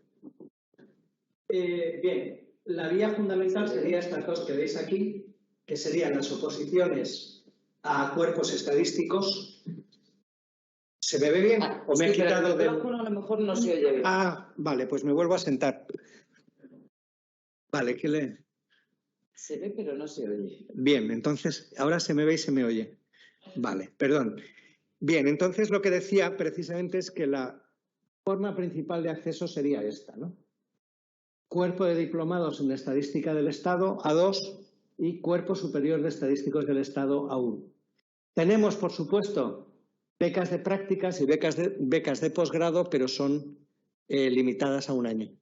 Bien, la vía fundamental sería estas dos que veis aquí, que serían las oposiciones a cuerpos estadísticos. ¿Se me ve bien? ¿O me he quitado del micrófono? A lo mejor no se oye bien. Ah, vale, pues me vuelvo a sentar. Vale, ¿qué le...? Se ve, pero no se oye. Bien, entonces, ahora se me ve y se me oye. Vale, perdón. Bien, entonces lo que decía precisamente es que la forma principal de acceso sería esta, ¿no? Cuerpo de diplomados en Estadística del Estado, A2, y Cuerpo Superior de Estadísticos del Estado, A1. Tenemos, por supuesto, becas de prácticas y becas de posgrado, pero son limitadas a un año.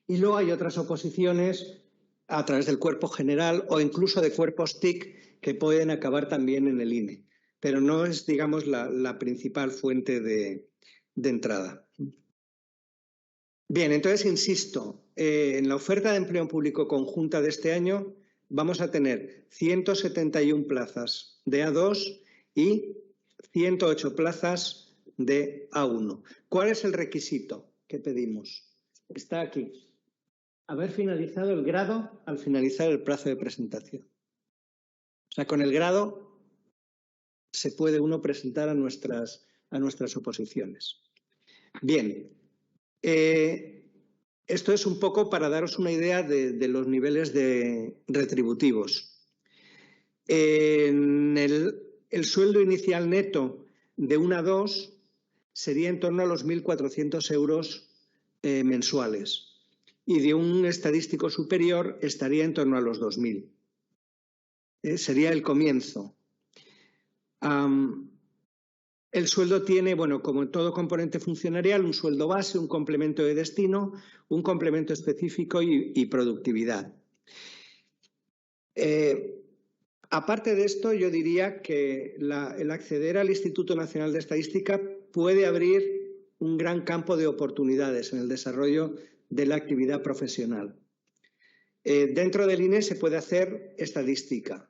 Y luego hay otras oposiciones a través del cuerpo general o incluso de cuerpos TIC que pueden acabar también en el INE, pero no es, digamos, la principal fuente de entrada. Bien, entonces insisto, en la oferta de empleo público conjunta de este año vamos a tener 171 plazas de A2 y 108 plazas de A1. ¿Cuál es el requisito que pedimos? Está aquí. Haber finalizado el grado al finalizar el plazo de presentación. O sea, con el grado se puede uno presentar a nuestras oposiciones. Bien, esto es un poco para daros una idea de los niveles retributivos. El sueldo inicial neto de 1 a 2 sería en torno a los 1.400 euros mensuales. Y de un estadístico superior estaría en torno a los 2.000. Sería el comienzo. El sueldo tiene, bueno, como en todo componente funcionarial, un sueldo base, un complemento de destino, un complemento específico y productividad. Aparte de esto, yo diría que el acceder al Instituto Nacional de Estadística puede abrir un gran campo de oportunidades en el desarrollo de la actividad profesional. Dentro del INE se puede hacer estadística,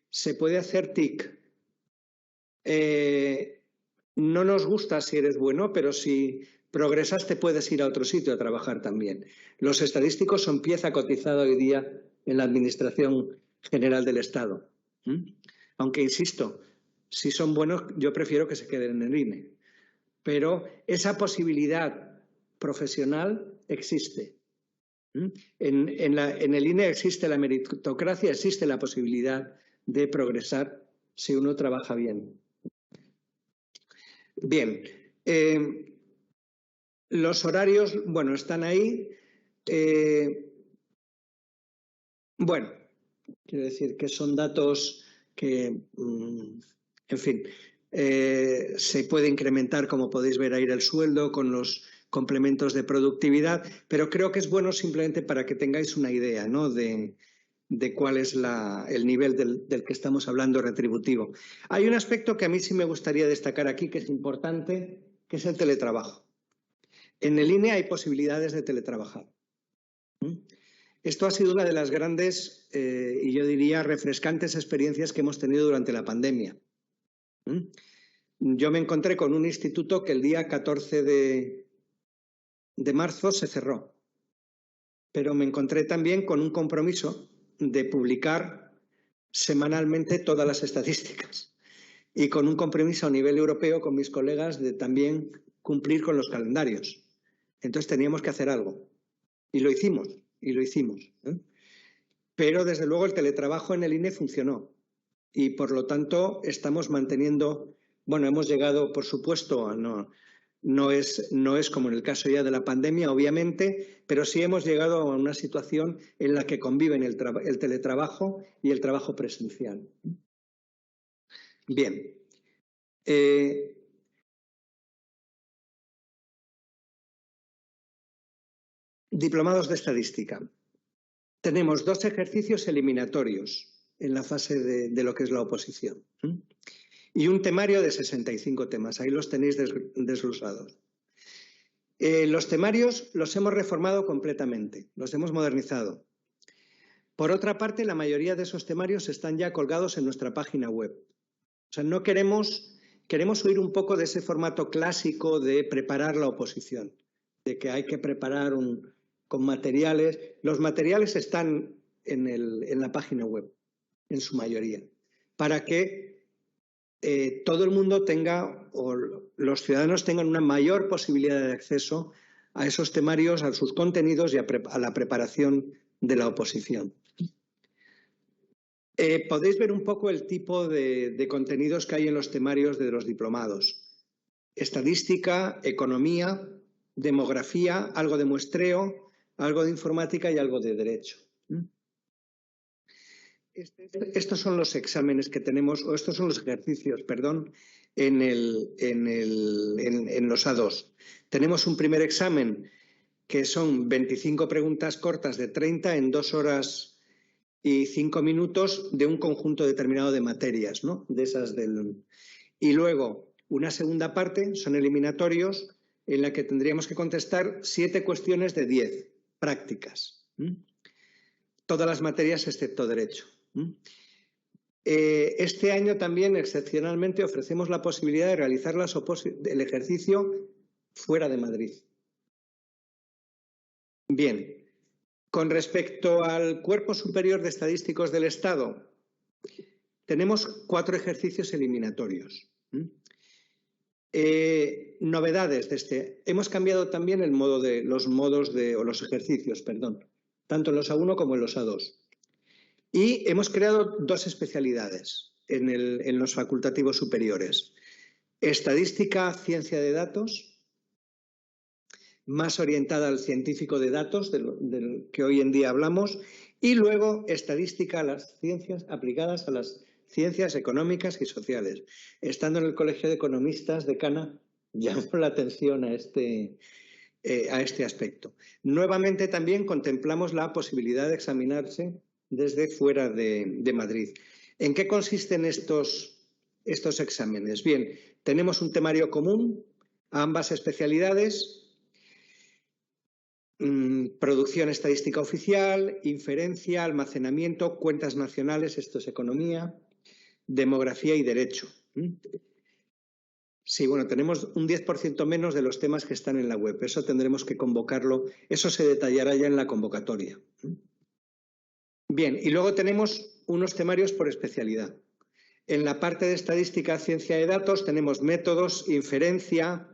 se puede hacer TIC. No nos gusta si eres bueno, pero si progresas te puedes ir a otro sitio a trabajar también. Los estadísticos son pieza cotizada hoy día en la Administración General del Estado. Aunque, insisto, si son buenos, yo prefiero que se queden en el INE. Pero esa posibilidad profesional existe. En el INE existe la meritocracia, existe la posibilidad de progresar si uno trabaja bien. Bien, los horarios, bueno, están ahí. Bueno, quiero decir que son datos que, en fin, se puede incrementar, como podéis ver ahí, el sueldo con los complementos de productividad, pero creo que es bueno simplemente para que tengáis una idea, ¿no?, de cuál es el nivel del que estamos hablando retributivo. Hay un aspecto que a mí sí me gustaría destacar aquí, que es importante, que es el teletrabajo. En el INE hay posibilidades de teletrabajar. Esto ha sido una de las grandes y yo diría refrescantes experiencias que hemos tenido durante la pandemia. Yo me encontré con un instituto que el día 14 de marzo se cerró, pero me encontré también con un compromiso de publicar semanalmente todas las estadísticas y con un compromiso a nivel europeo con mis colegas de también cumplir con los calendarios. Entonces teníamos que hacer algo y lo hicimos, Pero desde luego el teletrabajo en el INE funcionó y por lo tanto estamos manteniendo, bueno, hemos llegado por supuesto a no es como en el caso ya de la pandemia, obviamente, pero sí hemos llegado a una situación en la que conviven el teletrabajo y el trabajo presencial. Bien. Diplomados de estadística. Tenemos 2 ejercicios eliminatorios en la fase de lo que es la oposición. Y un temario de 65 temas. Ahí los tenéis desglosados. Los temarios los hemos reformado completamente, los hemos modernizado. Por otra parte, la mayoría de esos temarios están ya colgados en nuestra página web. O sea, no queremos huir un poco de ese formato clásico de preparar la oposición, de que hay que preparar con materiales. Los materiales están en la página web, en su mayoría, para que todo el mundo tenga, o los ciudadanos tengan una mayor posibilidad de acceso a esos temarios, a sus contenidos y a la preparación de la oposición. Podéis ver un poco el tipo de contenidos que hay en los temarios de los diplomados. Estadística, economía, demografía, algo de muestreo, algo de informática y algo de derecho. Estos son los exámenes que tenemos, o estos son los ejercicios, perdón, en los A2. Tenemos un primer examen que son 25 preguntas cortas de 30 en 2 horas y 5 minutos de un conjunto determinado de materias, ¿no? Y luego una segunda parte, son eliminatorios, en la que tendríamos que contestar 7 cuestiones de 10 prácticas. Todas las materias excepto derecho. Este año también, excepcionalmente, ofrecemos la posibilidad de realizar el ejercicio fuera de Madrid. Bien, con respecto al Cuerpo Superior de Estadísticos del Estado, tenemos 4 ejercicios eliminatorios. Novedades de este. Hemos cambiado también los ejercicios, perdón, tanto en los A1 como en los A2. Y hemos creado 2 especialidades en los facultativos superiores. Estadística, ciencia de datos, más orientada al científico de datos, del que hoy en día hablamos, y luego estadística a las ciencias aplicadas a las ciencias económicas y sociales. Estando en el Colegio de Economistas de Cana, llamó la atención a este aspecto. Nuevamente también contemplamos la posibilidad de examinarse desde fuera de Madrid. ¿En qué consisten estos exámenes? Bien, tenemos un temario común a ambas especialidades, producción estadística oficial, inferencia, almacenamiento, cuentas nacionales, esto es economía, demografía y derecho. Sí, bueno, tenemos un 10% menos de los temas que están en la web. Eso tendremos que convocarlo, eso se detallará ya en la convocatoria. Bien, y luego tenemos unos temarios por especialidad. En la parte de estadística, ciencia de datos, tenemos métodos, inferencia,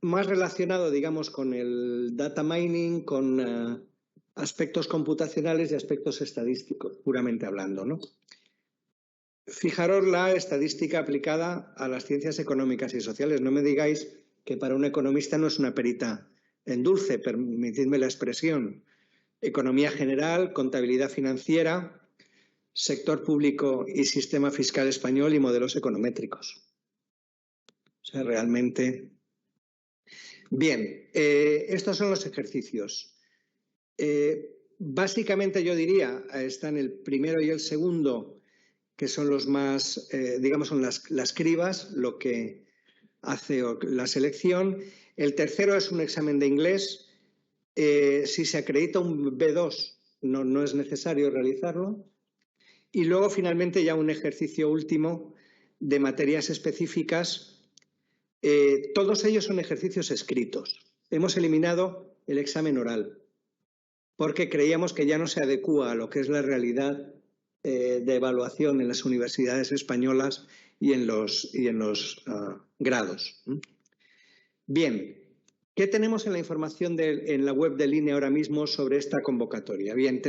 más relacionado, digamos, con el data mining, con aspectos computacionales y aspectos estadísticos, puramente hablando, ¿no? Fijaros la estadística aplicada a las ciencias económicas y sociales. No me digáis que para un economista no es una perita en dulce, permitidme la expresión. Economía general, contabilidad financiera, sector público y sistema fiscal español y modelos econométricos. O sea, realmente... Bien, estos son los ejercicios. Básicamente yo diría, están el primero y el segundo, que son los más, digamos, son las cribas, lo que hace la selección. El tercero es un examen de inglés. Si se acredita un B2 no es necesario realizarlo. Y luego, finalmente, ya un ejercicio último de materias específicas. Todos ellos son ejercicios escritos. Hemos eliminado el examen oral porque creíamos que ya no se adecúa a lo que es la realidad de evaluación en las universidades españolas y en los grados. Bien, ¿qué tenemos en la información en la web del INE ahora mismo sobre esta convocatoria? Bien,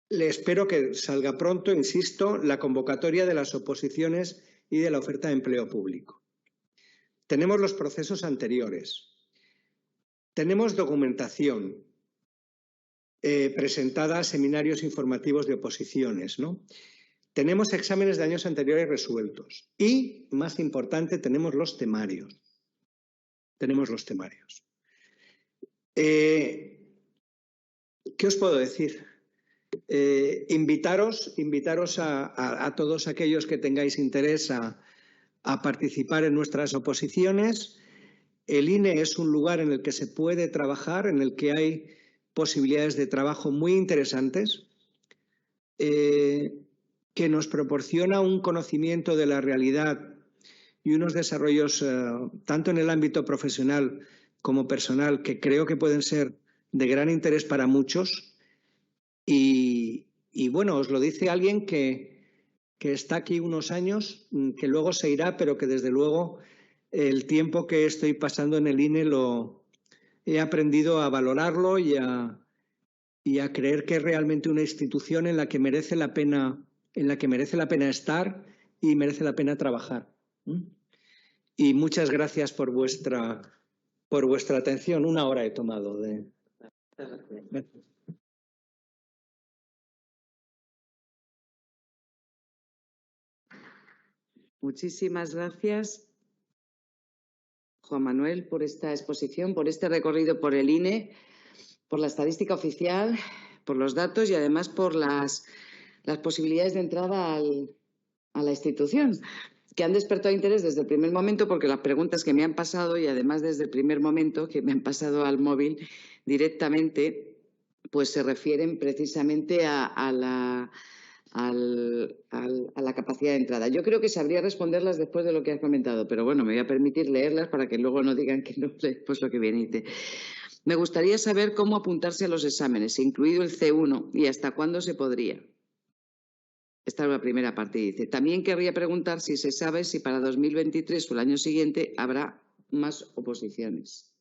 le espero que salga pronto, insisto, la convocatoria de las oposiciones y de la oferta de empleo público. Tenemos los procesos anteriores. Tenemos documentación presentada a seminarios informativos de oposiciones, ¿no? Tenemos exámenes de años anteriores resueltos. Y, más importante, tenemos los temarios. ¿Qué os puedo decir? Invitaros a todos aquellos que tengáis interés a participar en nuestras oposiciones. El INE es un lugar en el que se puede trabajar, en el que hay posibilidades de trabajo muy interesantes, que nos proporciona un conocimiento de la realidad y unos desarrollos tanto en el ámbito profesional como personal que creo que pueden ser de gran interés para muchos. Y bueno, os lo dice alguien que está aquí unos años, que luego se irá, pero que desde luego el tiempo que estoy pasando en el INE he aprendido a valorarlo y a creer que es realmente una institución en la que merece la pena estar y merece la pena trabajar. Y muchas gracias por vuestra atención. 1 hora he tomado de... Muchísimas gracias, Juan Manuel, por esta exposición, por este recorrido por el INE, por la estadística oficial, por los datos y además por las posibilidades de entrada a la institución, que han despertado interés desde el primer momento, porque las preguntas que me han pasado y además desde el primer momento que me han pasado al móvil directamente, pues se refieren precisamente a la capacidad de entrada. Yo creo que sabría responderlas después de lo que has comentado, pero bueno, me voy a permitir leerlas para que luego no digan que no lees pues lo que viene. Me gustaría saber cómo apuntarse a los exámenes, incluido el C1, y hasta cuándo se podría. Esta es la primera parte. Dice, también querría preguntar si se sabe si para 2023 o el año siguiente habrá más oposiciones.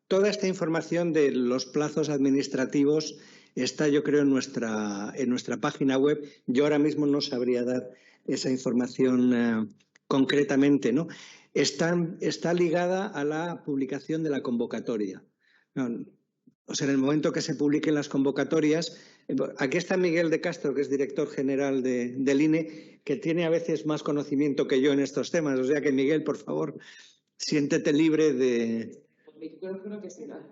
Toda esta información de los plazos administrativos está, yo creo, en nuestra página web. Yo ahora mismo no sabría dar esa información concretamente, ¿no? Está ligada a la publicación de la convocatoria. O sea, en el momento que se publiquen las convocatorias, aquí está Miguel de Castro, que es director general del INE, que tiene a veces más conocimiento que yo en estos temas. O sea que, Miguel, por favor, siéntete libre de... Micrófono que se va.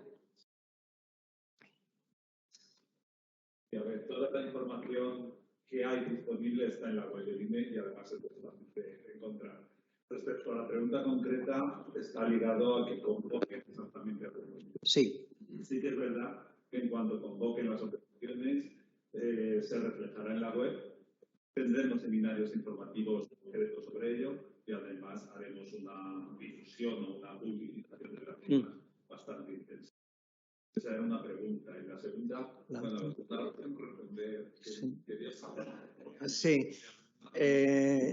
Y a ver, toda la información que hay disponible está en la web del INE y además es fácil de encontrar. Respecto a la pregunta concreta, está ligado a que convoquen exactamente a los... Sí. Sí que es verdad que en cuanto convoquen las oposiciones se reflejará en la web. Tendremos seminarios informativos concretos sobre ello y además haremos una difusión o una publicación de las mismas bastante intensa. Esa era una pregunta. Y la segunda, bueno, responder quería saber. Sí.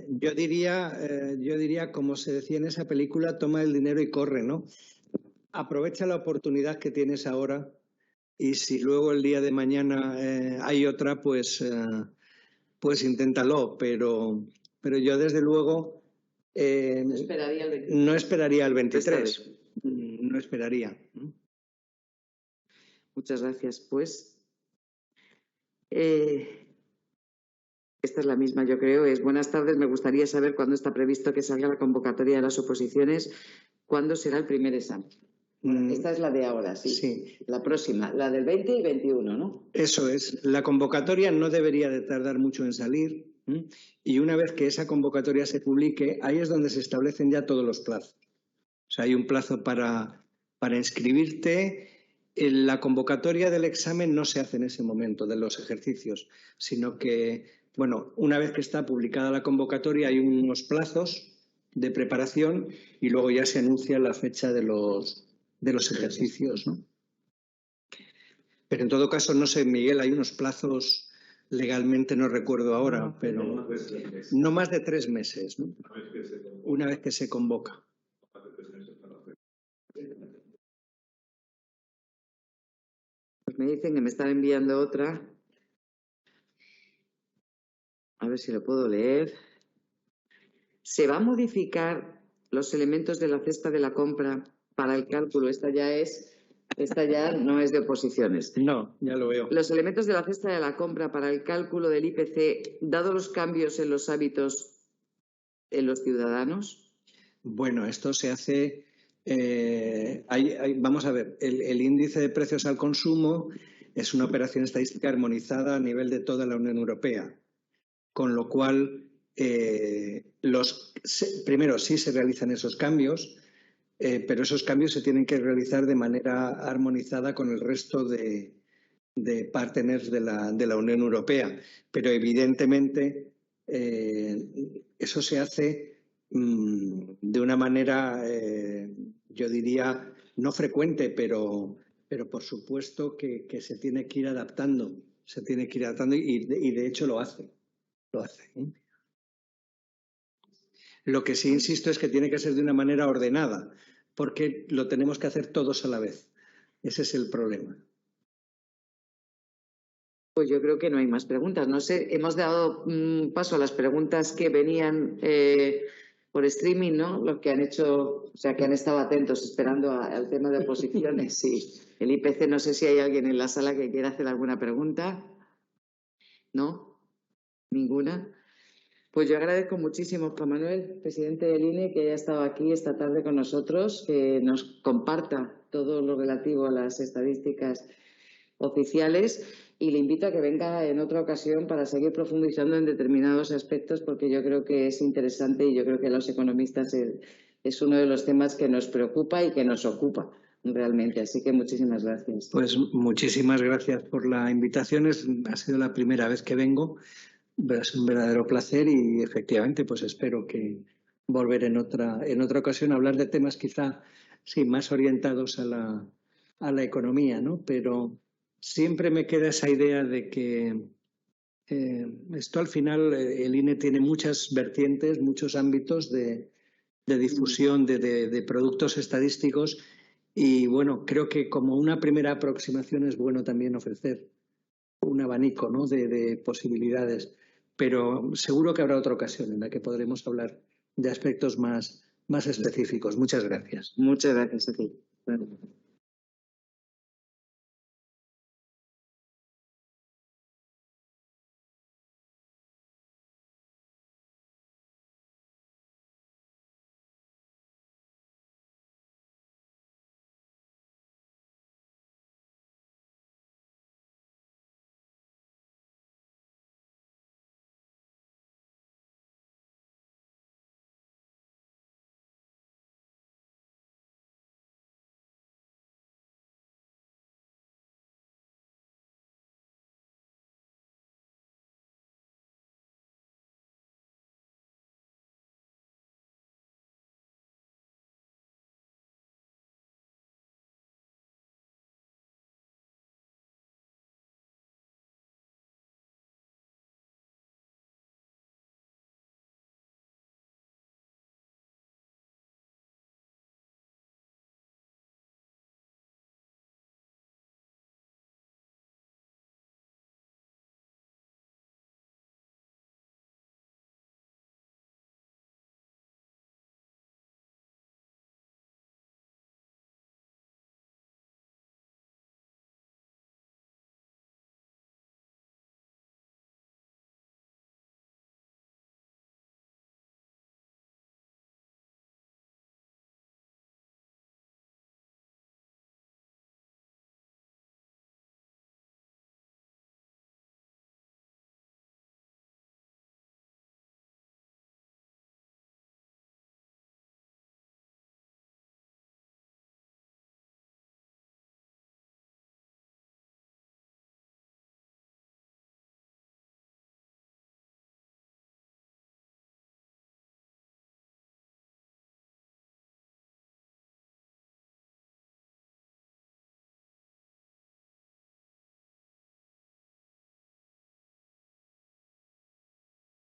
Yo diría, como se decía en esa película, toma el dinero y corre, ¿no? Aprovecha la oportunidad que tienes ahora y si luego el día de mañana hay otra, pues inténtalo. Pero yo, desde luego, no esperaría el 23. No esperaría. Muchas gracias. Pues esta es la misma, yo creo. Buenas tardes. Me gustaría saber cuándo está previsto que salga la convocatoria de las oposiciones, cuándo será el primer examen. Esta es la de ahora, sí. Sí. La próxima, la del 20 y 21, ¿no? Eso es. La convocatoria no debería de tardar mucho en salir. Y una vez que esa convocatoria se publique, ahí es donde se establecen ya todos los plazos. O sea, hay un plazo para Para inscribirte, la convocatoria del examen no se hace en ese momento de los ejercicios, sino que, bueno, una vez que está publicada la convocatoria hay unos plazos de preparación y luego ya se anuncia la fecha de los ejercicios, ¿no? Pero en todo caso, no sé, Miguel, hay unos plazos legalmente, no recuerdo ahora, pero no más de 3 meses, ¿no? Una vez que se convoca. Pues me dicen que me están enviando otra. A ver si lo puedo leer. ¿Se va a modificar los elementos de la cesta de la compra para el cálculo? Esta ya no es de oposiciones. No, ya lo veo. Los elementos de la cesta de la compra para el cálculo del IPC, dado los cambios en los hábitos de los ciudadanos. Bueno, esto se hace, vamos a ver, el índice de precios al consumo es una operación estadística armonizada a nivel de toda la Unión Europea, con lo cual, primero sí se realizan esos cambios, pero esos cambios se tienen que realizar de manera armonizada con el resto de partners de la Unión Europea. Pero evidentemente eso se hace de una manera, yo diría, no frecuente, pero por supuesto que se tiene que ir adaptando. Se tiene que ir adaptando y de hecho lo hace. Lo que sí insisto es que tiene que ser de una manera ordenada, porque lo tenemos que hacer todos a la vez. Ese es el problema. Pues yo creo que no hay más preguntas. No sé, hemos dado paso a las preguntas que venían por streaming, ¿no? Los que han hecho, o sea, que han estado atentos esperando al tema de oposiciones. Y el IPC, no sé si hay alguien en la sala que quiera hacer alguna pregunta. ¿No? ¿Ninguna? Pues yo agradezco muchísimo a Juan Manuel, presidente del INE, que haya estado aquí esta tarde con nosotros, que nos comparta todo lo relativo a las estadísticas oficiales, y le invito a que venga en otra ocasión para seguir profundizando en determinados aspectos, porque yo creo que es interesante y yo creo que a los economistas es uno de los temas que nos preocupa y que nos ocupa realmente. Así que muchísimas gracias. Pues muchísimas gracias por la invitación. Ha sido la primera vez que vengo. Es un verdadero placer y efectivamente pues espero que volver en otra ocasión a hablar de temas quizá sí más orientados a la economía, ¿no? Pero siempre me queda esa idea de que esto al final el INE tiene muchas vertientes, muchos ámbitos de difusión de productos estadísticos y bueno, creo que como una primera aproximación es bueno también ofrecer un abanico, ¿no? de posibilidades. Pero seguro que habrá otra ocasión en la que podremos hablar de aspectos más específicos. Muchas gracias. Muchas gracias a ti. Bueno.